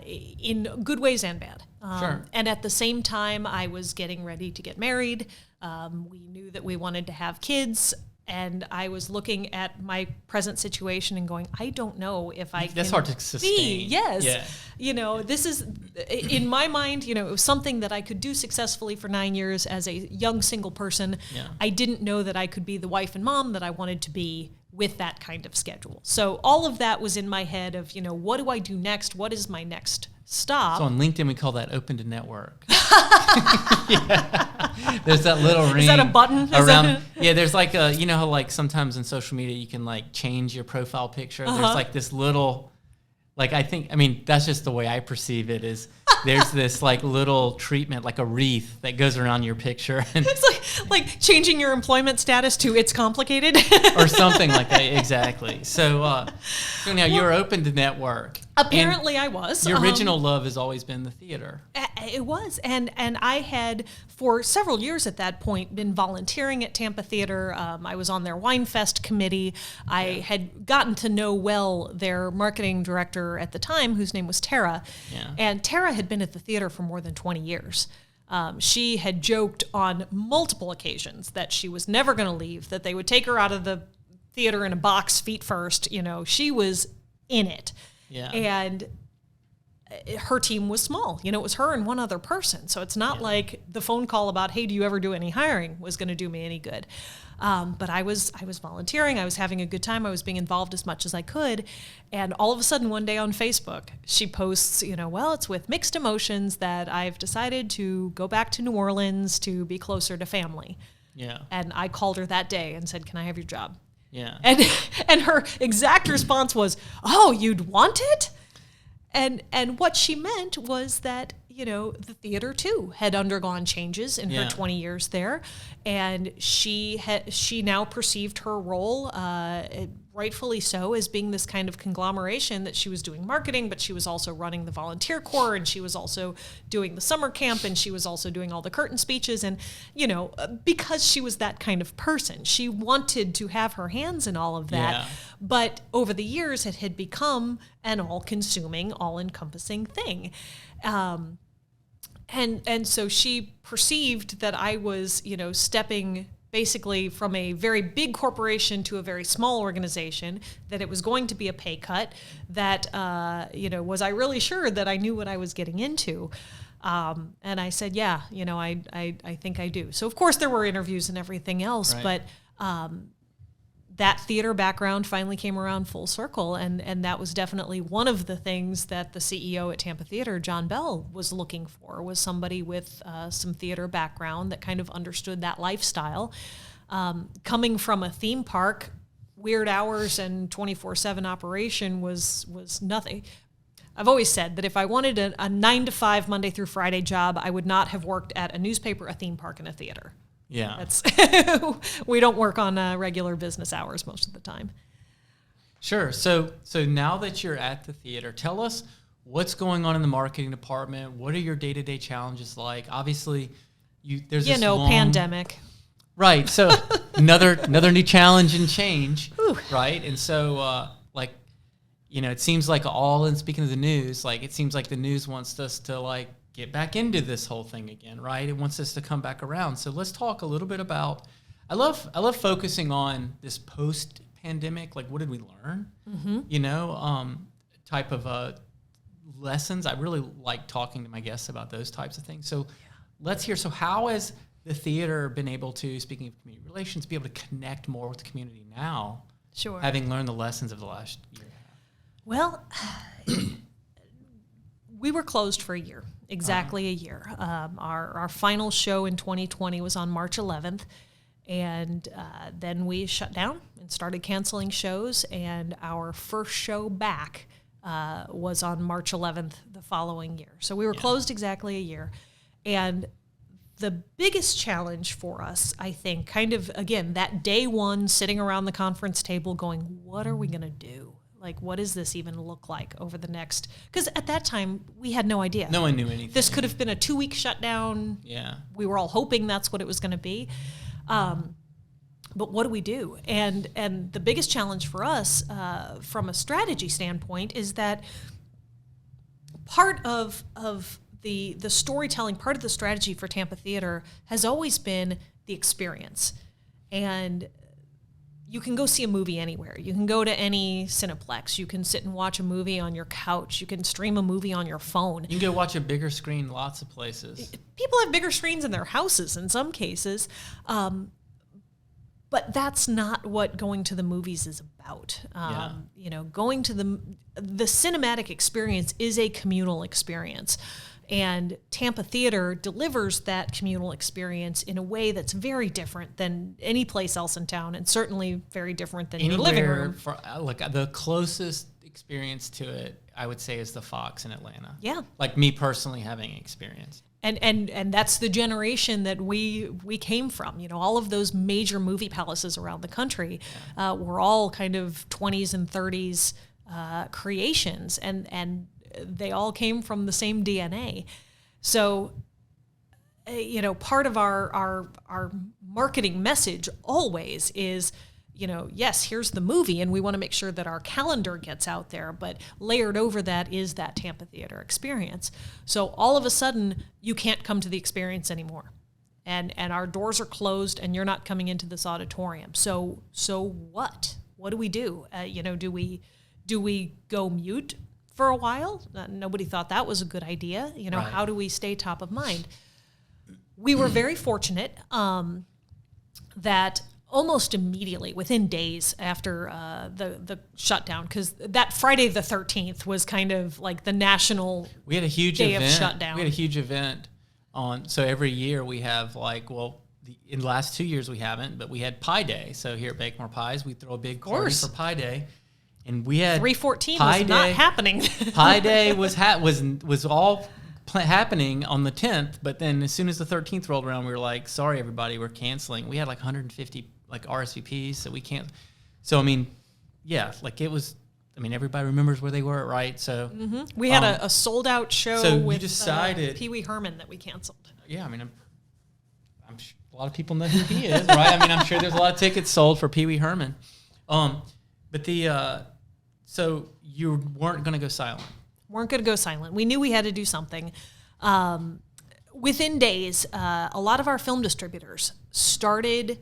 in good ways and bad. Sure. And at the same time, I was getting ready to get married. We knew that we wanted to have kids, and I was looking at my present situation and going, I don't know if I can. That's hard to sustain. Yes. Yeah. This is, in my mind, it was something that I could do successfully for 9 years as a young single person. Yeah. I didn't know that I could be the wife and mom that I wanted to be with that kind of schedule. So all of that was in my head of, what do I do next? What is my next stop? So on LinkedIn, we call that open to network. There's that little ring. Is that a button? Around, there's like how like sometimes in social media you can like change your profile picture. There's like this little, that's just the way I perceive it is there's this like little treatment, like a wreath that goes around your picture. And it's like changing your employment status to it's complicated. Or something like that, exactly. So now you're open to network. Apparently I was. Your original love has always been the theater. It was. And I had, for several years at that point, been volunteering at Tampa Theatre. I was on their Wine Fest committee. I had gotten to know well their marketing director at the time, whose name was Tara. Yeah. And Tara had been at the theater for more than 20 years. She had joked on multiple occasions that she was never going to leave, that they would take her out of the theater in a box feet first. She was in it. Yeah. And her team was small. It was her and one other person. So it's not like the phone call about, hey, do you ever do any hiring was going to do me any good. But I was volunteering. I was having a good time. I was being involved as much as I could. And all of a sudden one day on Facebook, she posts, it's with mixed emotions that I've decided to go back to New Orleans to be closer to family. Yeah. And I called her that day and said, can I have your job? Yeah. And her exact response was, oh, you'd want it? And what she meant was that, the theater too had undergone changes in her 20 years there, and she now perceived her role, rightfully so, as being this kind of conglomeration that she was doing marketing, but she was also running the volunteer corps, and she was also doing the summer camp, and she was also doing all the curtain speeches, and because she was that kind of person, she wanted to have her hands in all of that. Yeah. But over the years, it had become an all-consuming, all-encompassing thing. And so she perceived that I was, stepping basically from a very big corporation to a very small organization, that it was going to be a pay cut, that, was I really sure that I knew what I was getting into? And I said, yeah, I think I do. So of course there were interviews and everything else, Right. but that theater background finally came around full circle. And that was definitely one of the things that the CEO at Tampa Theatre, John Bell, was looking for, was somebody with some theater background that kind of understood that lifestyle. Coming from a theme park, weird hours and 24/7 operation was nothing. I've always said that if I wanted a 9-to-5 Monday through Friday job, I would not have worked at a newspaper, a theme park, and a theater. Yeah. That's we don't work on regular business hours most of the time. Sure. So now that you're at the theater, tell us what's going on in the marketing department. What are your day-to-day challenges like? Obviously, there's this long pandemic. Right. So another new challenge and change. Ooh. Right. And so it seems like speaking of the news, like it seems like the news wants us to get back into this whole thing again, right? It wants us to come back around. So let's talk a little bit about, I love focusing on this post-pandemic, like what did we learn? Mm-hmm. Type of lessons. I really like talking to my guests about those types of things. So let's hear, so how has the theater been able to, speaking of community relations, be able to connect more with the community now? Sure. Having learned the lessons of the last year. Well, we were closed for a year, exactly a year. Our final show in 2020 was on March 11th, and then we shut down and started canceling shows, and our first show back was on March 11th the following year. So we were closed exactly a year, and the biggest challenge for us, I think, kind of, again, that day one, sitting around the conference table going, what are we going to do? Like, what does this even look like over the next... Because at that time, we had no idea. No one knew anything. This could have been a 2-week shutdown. Yeah. We were all hoping that's what it was going to be. But what do we do? And the biggest challenge for us, from a strategy standpoint, is that part of the storytelling, part of the strategy for Tampa Theatre has always been the experience. And you can go see a movie anywhere. You can go to any Cineplex. You can sit and watch a movie on your couch. You can stream a movie on your phone. You can go watch a bigger screen lots of places. People have bigger screens in their houses in some cases. But that's not what going to the movies is about. Going to the cinematic experience is a communal experience. And Tampa Theatre delivers that communal experience in a way that's very different than any place else in town, and certainly very different than your living room. The closest experience to it, I would say, is the Fox in Atlanta. Yeah. Like me personally having experience. And that's the generation that we came from. All of those major movie palaces around the country were all kind of 20s and 30s creations, and they all came from the same DNA. So, part of our marketing message always is, yes, here's the movie, and we want to make sure that our calendar gets out there, but layered over that is that Tampa Theatre experience. So all of a sudden, you can't come to the experience anymore. And our doors are closed, and you're not coming into this auditorium. So what? What do we do? Do we go mute for a while? Nobody thought that was a good idea. Right. How do we stay top of mind? We were very fortunate that almost immediately, within days after the shutdown, because that Friday the 13th was kind of like the national we had a huge day event. of shutdown. We had a huge event so every year we have in the last 2 years we haven't, but we had Pie Day. So here at Bake More Pies, we throw a big party for Pie Day. And we had 314 was not happening. Pie Day was all happening on the 10th, but then as soon as the 13th rolled around, we were like, "Sorry, everybody, we're canceling." We had 150 RSVPs, so we can't. So it was. Everybody remembers where they were, right? So we had a sold out show so with Pee Wee Herman that we canceled. Yeah, I'm sure a lot of people know who he is, right? I'm sure there's a lot of tickets sold for Pee Wee Herman. But so you weren't going to go silent. Weren't going to go silent. We knew we had to do something. Within days, a lot of our film distributors started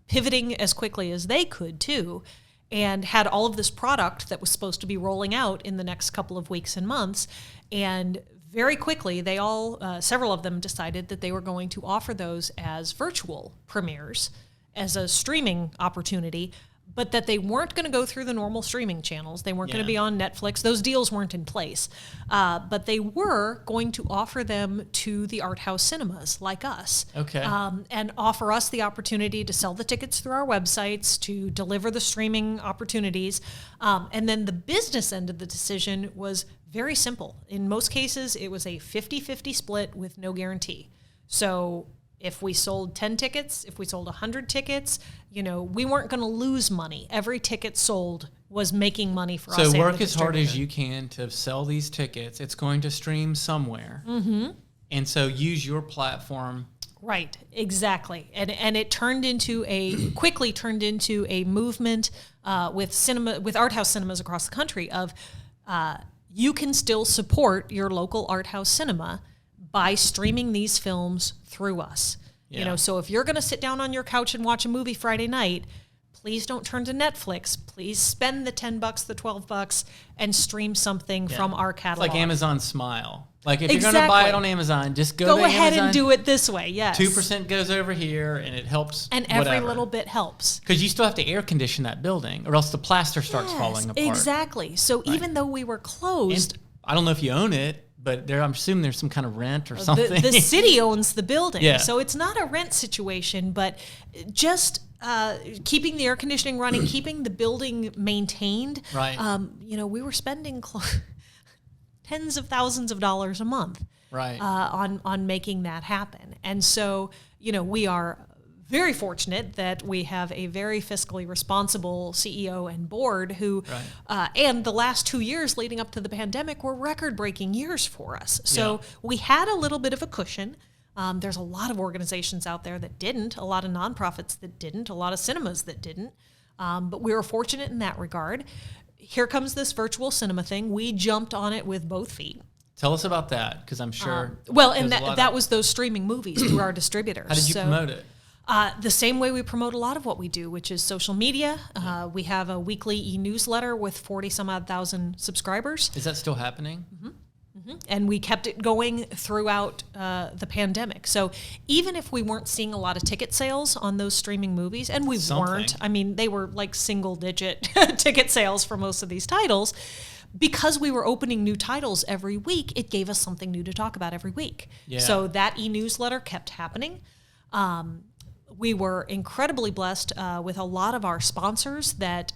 pivoting as quickly as they could too, and had all of this product that was supposed to be rolling out in the next couple of weeks and months. And very quickly, they all, several of them decided that they were going to offer those as virtual premieres, as a streaming opportunity, but that they weren't going to go through the normal streaming channels. They weren't going to be on Netflix. Those deals weren't in place. But they were going to offer them to the art house cinemas like us. Okay. And offer us the opportunity to sell the tickets through our websites, to deliver the streaming opportunities. And then the business end of the decision was very simple. In most cases, it was a 50-50 split with no guarantee. So if we sold 10 tickets, if we sold 100 tickets, we weren't going to lose money. Every ticket sold was making money for us. So work as hard as you can to sell these tickets. It's going to stream somewhere. Mm-hmm. And so use your platform. Right, exactly. And it quickly turned into a movement with art house cinemas across the country of you can still support your local art house cinema by streaming these films through us. Yeah. So if you're going to sit down on your couch and watch a movie Friday night, please don't turn to Netflix. Please spend the $10, the $12, and stream something from our catalog. It's like Amazon Smile. Like if you're going to buy it on Amazon, just go to ahead Amazon, and do it this way. Yes, 2% goes over here, and it helps. And every little bit helps. Because you still have to air condition that building, or else the plaster starts falling apart. Exactly. So even though we were closed, and I don't know if you own it, but I'm assuming there's some kind of rent or something. The city owns the building, yeah. So it's not a rent situation, but just keeping the air conditioning running, keeping the building maintained. Right. We were spending tens of thousands of dollars a month, right, on making that happen. And so, we are very fortunate that we have a very fiscally responsible CEO and board who, and the last 2 years leading up to the pandemic were record-breaking years for us. So we had a little bit of a cushion. There's a lot of organizations out there that didn't, a lot of nonprofits that didn't, a lot of cinemas that didn't. But we were fortunate in that regard. Here comes this virtual cinema thing. We jumped on it with both feet. Tell us about that, because I'm sure. That was those streaming movies through our distributors. How did you promote it? The same way we promote a lot of what we do, which is social media. We have a weekly e-newsletter with 40-some-odd thousand subscribers. Is that still happening? Mm-hmm. Mm-hmm. And we kept it going throughout the pandemic. So even if we weren't seeing a lot of ticket sales on those streaming movies, and we weren't, I mean, they were like single-digit ticket sales for most of these titles, because we were opening new titles every week, it gave us something new to talk about every week. Yeah. So that e-newsletter kept happening. We were incredibly blessed with a lot of our sponsors that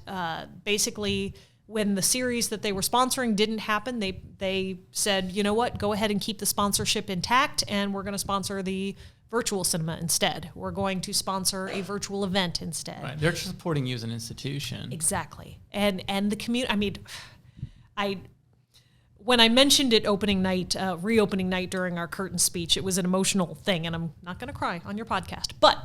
basically, when the series that they were sponsoring didn't happen, they said, you know what, go ahead and keep the sponsorship intact, and we're going to sponsor the virtual cinema instead. We're going to sponsor a virtual event instead. Right. They're supporting you as an institution. Exactly. And the community, I mean, when I mentioned it opening night, reopening night during our curtain speech, it was an emotional thing, and I'm not going to cry on your podcast. But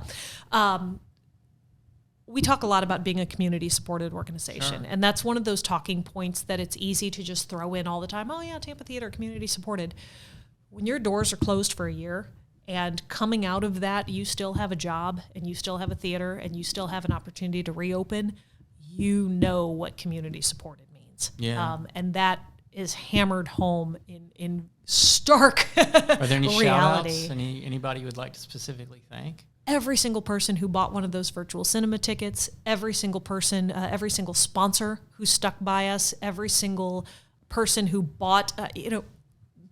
we talk a lot about being a community-supported organization, and that's one of those talking points that it's easy to just throw in all the time. Oh, yeah, Tampa Theatre, community-supported. When your doors are closed for a year, and coming out of that, you still have a job, and you still have a theater, and you still have an opportunity to reopen, you know what community-supported means. Yeah. And that is hammered home in stark Are there any reality. shout-outs? Anybody you would like to specifically thank? Every single person who bought one of those virtual cinema tickets, every single person, every single sponsor who stuck by us, every single person who bought,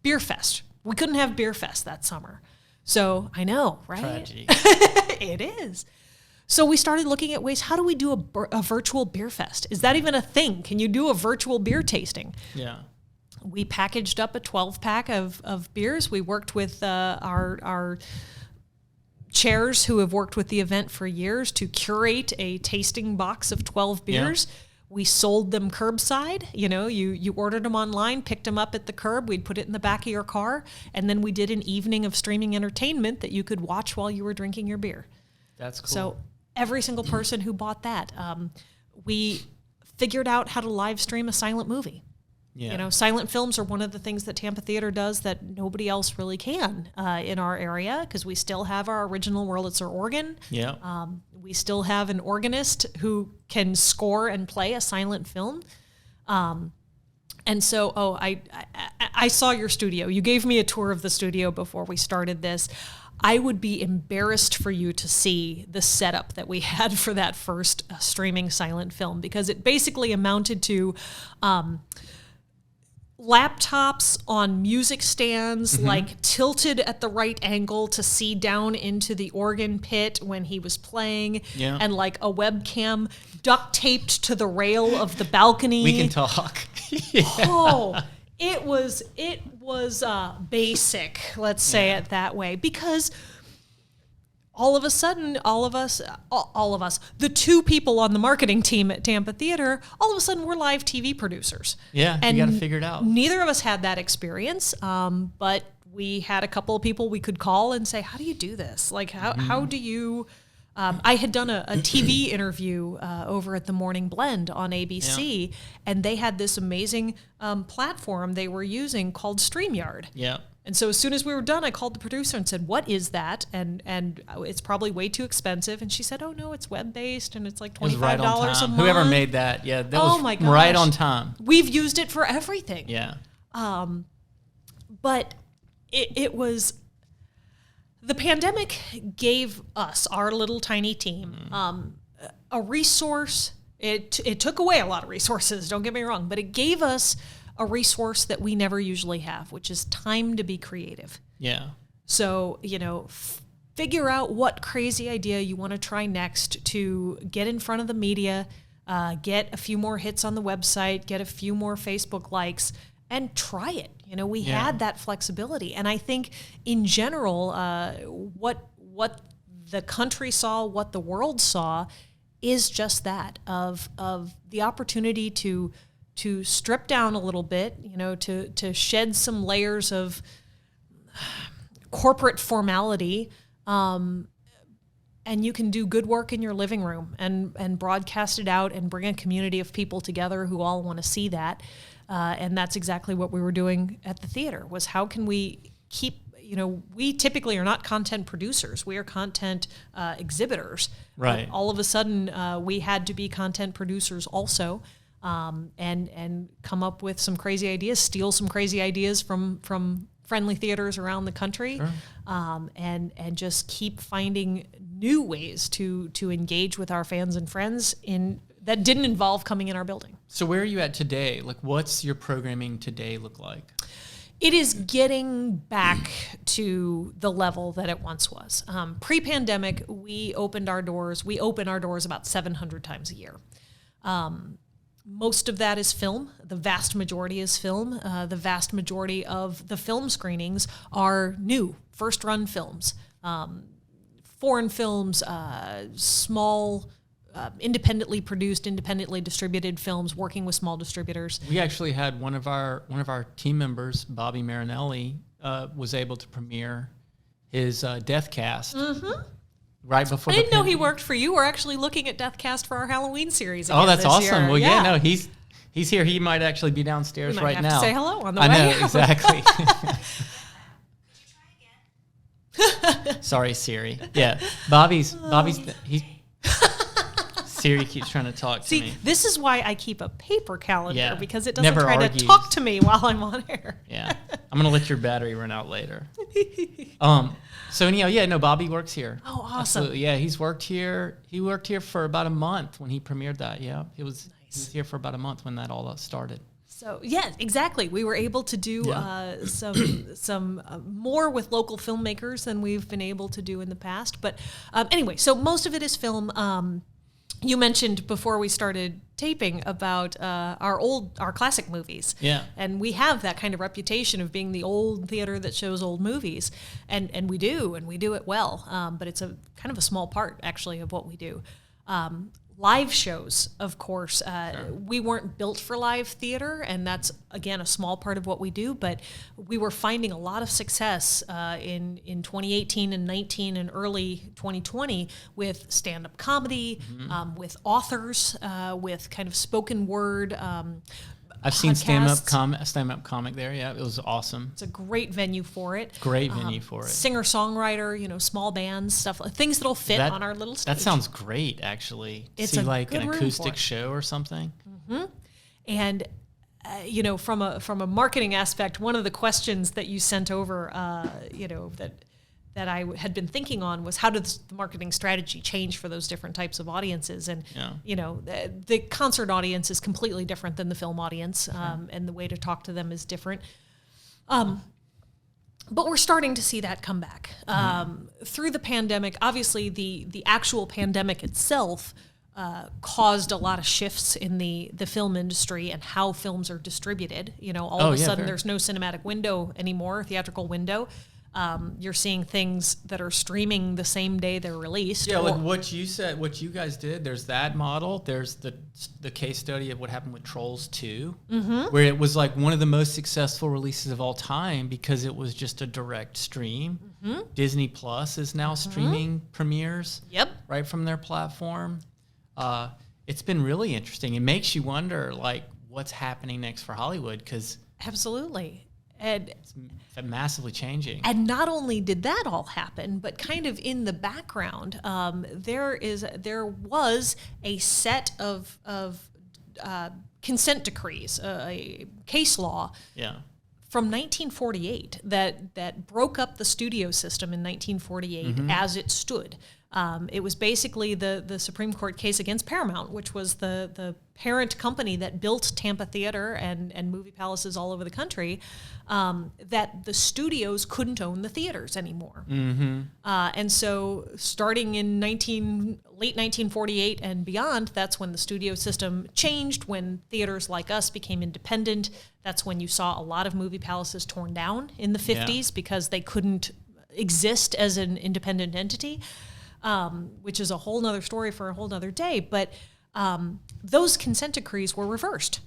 Beer Fest. We couldn't have Beer Fest that summer. So I know, right? Tragedy. It is. So we started looking at ways, how do we do a virtual beer fest? Is that even a thing? Can you do a virtual beer tasting? Yeah. We packaged up a 12-pack of beers. We worked with our chairs who have worked with the event for years to curate a tasting box of 12 beers. Yeah. We sold them curbside. You ordered them online, picked them up at the curb. We'd put it in the back of your car. And then we did an evening of streaming entertainment that you could watch while you were drinking your beer. That's cool. So every single person who bought that, we figured out how to live stream a silent movie. Yeah. Silent films are one of the things that Tampa Theatre does that nobody else really can in our area, because we still have our original Wurlitzer organ. Yeah. We still have an organist who can score and play a silent film. And so, I I saw your studio. You gave me a tour of the studio before we started this. I would be embarrassed for you to see the setup that we had for that first streaming silent film, because it basically amounted to laptops on music stands, like tilted at the right angle to see down into the organ pit when he was playing, and like a webcam duct taped to the rail of the balcony. We can talk. Oh, it was basic, let's say it that way, because all of a sudden, all of us, the two people on the marketing team at Tampa Theatre, all of a sudden we're live TV producers. Yeah, and you got to figure it out. Neither of us had that experience, but we had a couple of people we could call and say, how do you do this? Like, how do you... I had done a TV interview over at the Morning Blend on ABC, and they had this amazing platform they were using called StreamYard. Yeah. And so as soon as we were done, I called the producer and said, what is that? And it's probably way too expensive. And she said, oh, no, it's web-based, and it's like $25 right on time. a month. Whoever made that, that was my gosh. right on time. We've used it for everything. Yeah. But it was... The pandemic gave us, our little tiny team, a resource. It took away a lot of resources, don't get me wrong, but it gave us a resource that we never usually have, which is time to be creative. Yeah. So, figure out what crazy idea you want to try next to get in front of the media, get a few more hits on the website, get a few more Facebook likes, and try it. We had that flexibility. And I think in general, what the country saw, what the world saw, is just that, of the opportunity to strip down a little bit, to shed some layers of corporate formality, and you can do good work in your living room and broadcast it out and bring a community of people together who all want to see that. And that's exactly what we were doing at the theater, was how can we keep, we typically are not content producers. We are content exhibitors. Right. But all of a sudden, we had to be content producers also, and come up with some crazy ideas, steal some crazy ideas from friendly theaters around the country, sure. And just keep finding new ways to engage with our fans and friends that didn't involve coming in our building. So where are you at today? Like, what's your programming today look like? It is getting back to the level that it once was. Pre-pandemic, we open our doors about 700 times a year. Most of that is film. The vast majority is film. The vast majority of the film screenings are new, first-run films, foreign films, small, independently produced, independently distributed films, working with small distributors. We actually had one of our team members, Bobby Marinelli, was able to premiere his Deathcast right before. I didn't know he worked for you. We're actually looking at Deathcast for our Halloween series. Oh, that's awesome. Year. Well, yeah, no, he's here. He might actually be downstairs you might right have now. To say hello on the way. I know out. exactly. Sorry, Siri. Yeah, Bobby's Siri keeps trying to talk to me. See, this is why I keep a paper calendar, because it doesn't Never try argues. to talk to me while I'm on air. Yeah. I'm going to let your battery run out later. So anyhow, Bobby works here. Oh, awesome. Absolutely. Yeah, he's worked here. He worked here for about a month when he premiered that. Yeah, he was here for about a month when that all started. So yeah, exactly. We were able to do some more with local filmmakers than we've been able to do in the past. But anyway, so most of it is film. You mentioned before we started taping about our classic movies. Yeah. And we have that kind of reputation of being the old theater that shows old movies. And we do it well. But it's a kind of a small part, actually, of what we do. Live shows, of course, Sure. We weren't built for live theater, and that's, again, a small part of what we do, but we were finding a lot of success in 2018 and 19 and early 2020 with stand-up comedy, with authors, with kind of spoken word I've seen podcasts. stand-up comic there. Yeah, it was awesome. It's a great venue for it. Great venue for it. Singer-songwriter, small bands, stuff, things that'll fit on our little stage. That sounds great, actually. It's See, a like good an room acoustic for it. show or something. And from a marketing aspect, one of the questions that you sent over, that I had been thinking on was how does the marketing strategy change for those different types of audiences? And, the concert audience is completely different than the film audience, and the way to talk to them is different. But we're starting to see that come back. Through the pandemic, obviously the actual pandemic itself caused a lot of shifts in the film industry and how films are distributed. All of a sudden there's no cinematic window anymore, theatrical window. You're seeing things that are streaming the same day they're released. Yeah, like what you said, what you guys did, there's that model. There's the case study of what happened with Trolls 2, where it was like one of the most successful releases of all time because it was just a direct stream. Disney Plus is now streaming premieres right from their platform. It's been really interesting. It makes you wonder, like, what's happening next for Hollywood, because absolutely. And it's massively changing. And not only did that all happen, but kind of in the background, there was a set of consent decrees, a case law, from 1948 that broke up the studio system in 1948 as it stood. It was basically the Supreme Court case against Paramount, which was the parent company that built Tampa Theatre and movie palaces all over the country, that the studios couldn't own the theaters anymore. And so starting in late 1948 and beyond, that's when the studio system changed, when theaters like us became independent. That's when you saw a lot of movie palaces torn down in the 50s because they couldn't exist as an independent entity. Which is a whole nother story for a whole nother day. But those consent decrees were reversed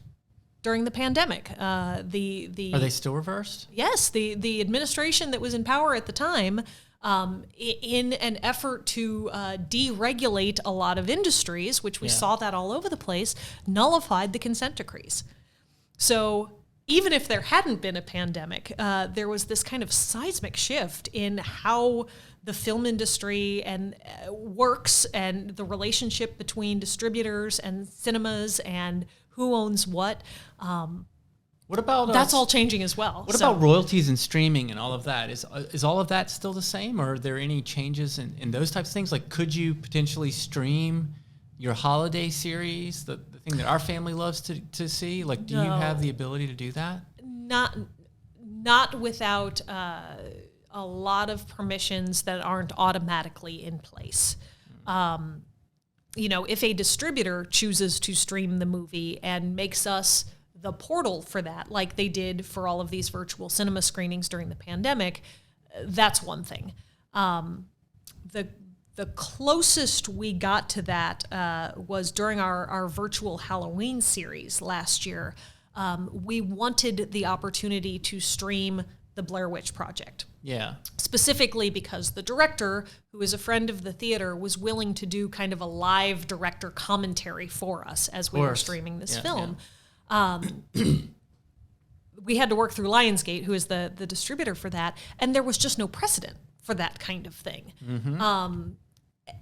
during the pandemic. Are they still reversed? Yes, the administration that was in power at the time, in an effort to deregulate a lot of industries, which we saw that all over the place, nullified the consent decrees. So even if there hadn't been a pandemic, there was this kind of seismic shift in how the film industry and works, and the relationship between distributors and cinemas and who owns what. What about that's all changing as well? What about royalties and streaming and all of that? Is all of that still the same, or are there any changes in those types of things? Like, could you potentially stream your holiday series, the thing that our family loves to see? Like, do you have the ability to do that? Not without a lot of permissions that aren't automatically in place. If a distributor chooses to stream the movie and makes us the portal for that, like they did for all of these virtual cinema screenings during the pandemic, that's one thing. The closest we got to that was during our virtual Halloween series last year. We wanted the opportunity to stream the Blair Witch Project. Yeah. Specifically because the director, who is a friend of the theater, was willing to do kind of a live director commentary for us as we were streaming this film. Yeah. We had to work through Lionsgate, who is the distributor for that, and there was just no precedent for that kind of thing.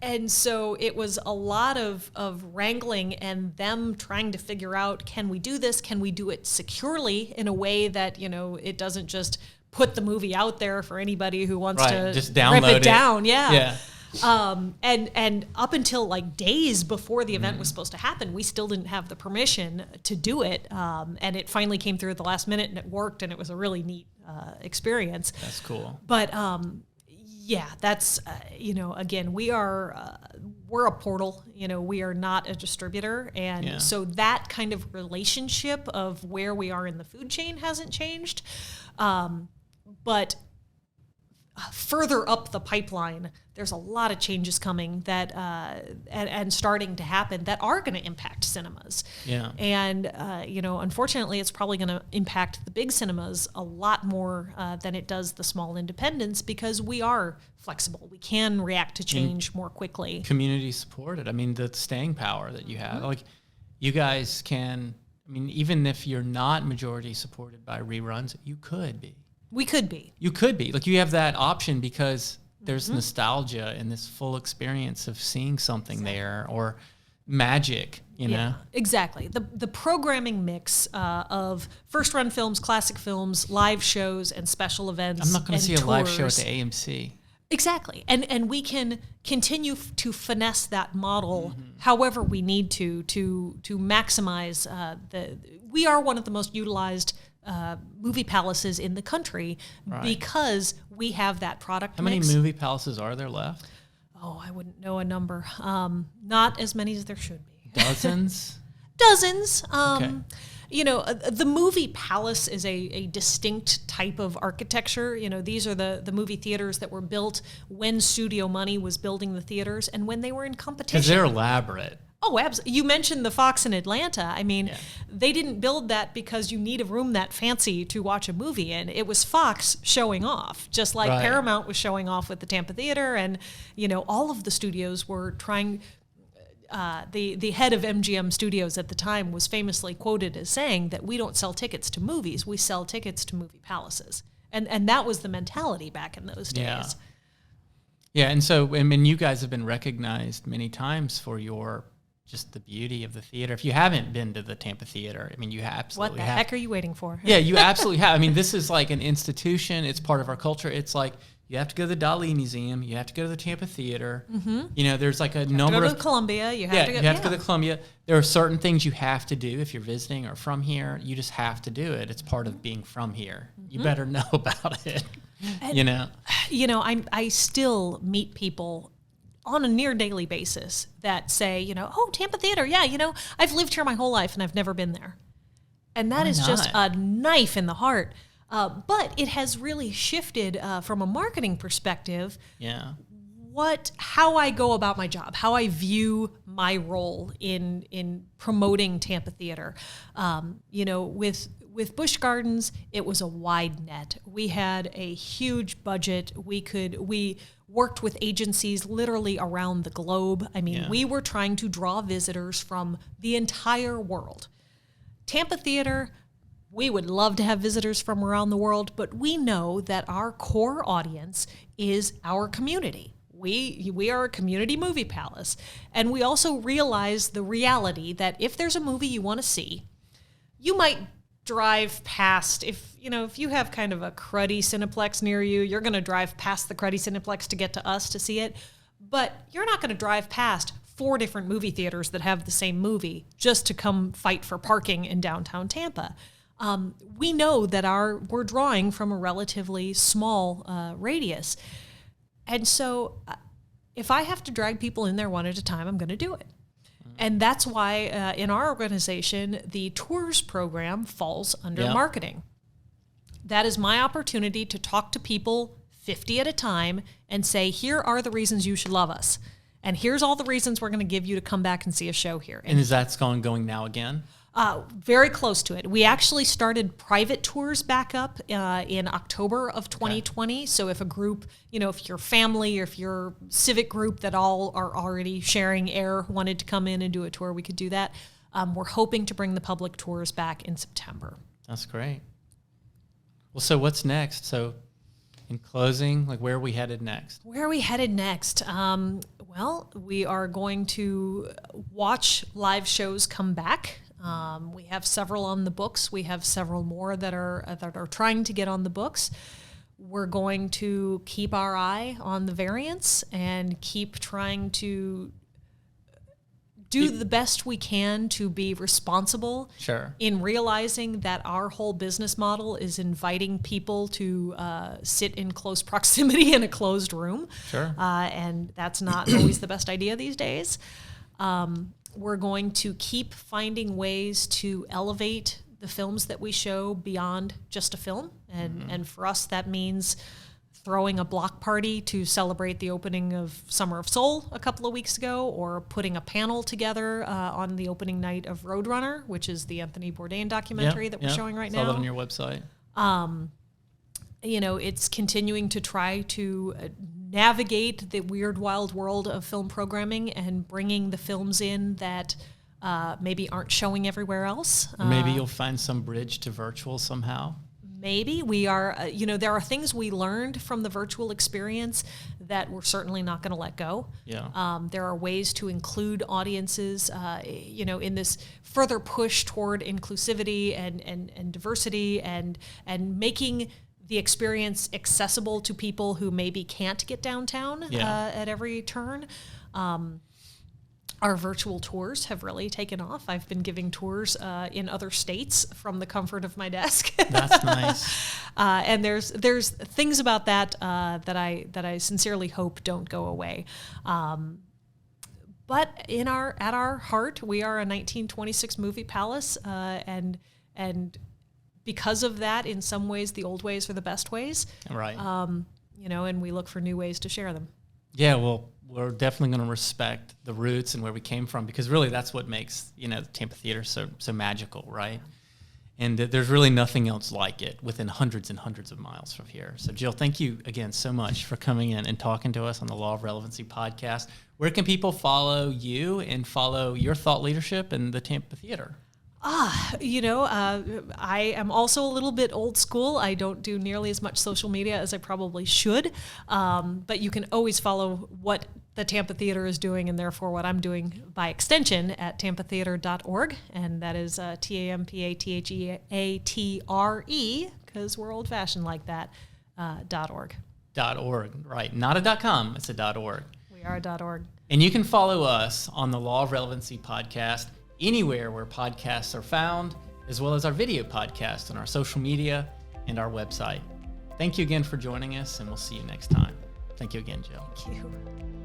And so it was a lot of wrangling and them trying to figure out, can we do this? Can we do it securely in a way that, it doesn't just put the movie out there for anybody who wants to just rip it down. Yeah. And up until like days before the event was supposed to happen, we still didn't have the permission to do it. And it finally came through at the last minute and it worked, and it was a really neat experience. That's cool. But that's, again, we're a portal, we are not a distributor. And so that kind of relationship of where we are in the food chain hasn't changed. But further up the pipeline, there's a lot of changes coming that and starting to happen that are going to impact cinemas. Yeah. And unfortunately, it's probably going to impact the big cinemas a lot more than it does the small independents, because we are flexible. We can react to change more quickly. Community supported. I mean, the staying power that you have, like, you guys can. I mean, even if you're not majority supported by reruns, you could be. We could be. You could be. Like, you have that option because there's nostalgia and this full experience of seeing something there, or magic, you know? Exactly. The programming mix of first-run films, classic films, live shows, and special events. I'm not going to see a live show at the AMC. Exactly. And we can continue to finesse that model however we need to maximize we are one of the most utilized movie palaces in the country because we have that product How many movie palaces are there left? Oh, I wouldn't know a number. Not as many as there should be. Dozens? Dozens. Okay. You know, the movie palace is a distinct type of architecture. You know, these are the movie theaters that were built when studio money was building the theaters and when they were in competition. Because they're elaborate. Oh, absolutely. You mentioned the Fox in Atlanta. I mean, they didn't build that because you need a room that fancy to watch a movie in. It was Fox showing off, just like Paramount was showing off with the Tampa Theatre. And, you know, all of the studios were trying... the head of MGM Studios at the time was famously quoted as saying that we don't sell tickets to movies, we sell tickets to movie palaces. And that was the mentality back in those days. Yeah, and so, I mean, you guys have been recognized many times for just the beauty of the theater. If you haven't been to the Tampa Theatre, I mean, you absolutely have. What the heck are you waiting for? Yeah, you absolutely have. I mean, this is like an institution. It's part of our culture. It's like you have to go to the Dali Museum. You have to go to the Tampa Theatre. You know, there's like a number of... to Columbia. You have to go to the Columbia. There are certain things you have to do if you're visiting or from here. You just have to do it. It's part of being from here. You better know about it, you know? You know, I still meet people on a near daily basis that say, you know, oh, Tampa Theatre, yeah, you know, I've lived here my whole life and I've never been there. And that is just a knife in the heart. But it has really shifted from a marketing perspective. Yeah. How I go about my job, how I view my role in promoting Tampa Theatre. You know, with Busch Gardens, it was a wide net. We had a huge budget. We worked with agencies literally around the globe. I mean, we were trying to draw visitors from the entire world. Tampa Theatre, we would love to have visitors from around the world, but we know that our core audience is our community. We are a community movie palace. And we also realize the reality that if there's a movie you want to see, you might drive past, if you have kind of a cruddy Cineplex near you, you're going to drive past the cruddy Cineplex to get to us to see it. But you're not going to drive past 4 different movie theaters that have the same movie just to come fight for parking in downtown Tampa. We know that we're drawing from a relatively small radius. And so if I have to drag people in there one at a time, I'm going to do it. And that's why in our organization, the tours program falls under marketing. That is my opportunity to talk to people 50 at a time and say, here are the reasons you should love us. And here's all the reasons we're going to give you to come back and see a show here. And is that going now again? Very close to it. We actually started private tours back up in October of 2020. Okay. So if a group, if your family or if your civic group that all are already sharing air wanted to come in and do a tour, we could do that. We're hoping to bring the public tours back in September. That's great. Well, so what's next? So in closing, where are we headed next? Where are we headed next? Well, we are going to watch live shows come back. We have several on the books. We have several more that are trying to get on the books. We're going to keep our eye on the variants and keep trying to do the best we can to be responsible in realizing that our whole business model is inviting people to sit in close proximity in a closed room. And that's not always the best idea these days. We're going to keep finding ways to elevate the films that we show beyond just a film. And for us, that means throwing a block party to celebrate the opening of Summer of Soul a couple of weeks ago, or putting a panel together on the opening night of Roadrunner, which is the Anthony Bourdain documentary that we're showing right now. Saw that on your website. It's continuing to try to navigate the weird, wild world of film programming and bringing the films in that maybe aren't showing everywhere else. Maybe you'll find some bridge to virtual somehow. Maybe we are, there are things we learned from the virtual experience that we're certainly not going to let go. Yeah. There are ways to include audiences, in this further push toward inclusivity and diversity and making the experience accessible to people who maybe can't get downtown at every turn. Our virtual tours have really taken off. I've been giving tours in other states from the comfort of my desk. That's nice. And there's things about that that I sincerely hope don't go away. But at our heart, we are a 1926 movie palace, and because of that, in some ways, the old ways are the best ways. Right. And we look for new ways to share them. Yeah, well, we're definitely going to respect the roots and where we came from, because really that's what makes, the Tampa Theater so magical, right? And there's really nothing else like it within hundreds and hundreds of miles from here. So, Jill, thank you again so much for coming in and talking to us on the Law of Relevancy podcast. Where can people follow you and follow your thought leadership in the Tampa Theater? I am also a little bit old school. I don't do nearly as much social media as I probably should, but you can always follow what the Tampa Theater is doing, and therefore what I'm doing by extension, at tampatheatre.org, and that is TAMPATHEATRE, because we're old-fashioned like that, .org. .org, right. Not a .com, it's a .org. We are a .org. And you can follow us on the Law of Relevancy podcast anywhere where podcasts are found, as well as our video podcast on our social media and our website. Thank you again for joining us, and we'll see you next time. Thank you again, Jill. Thank you.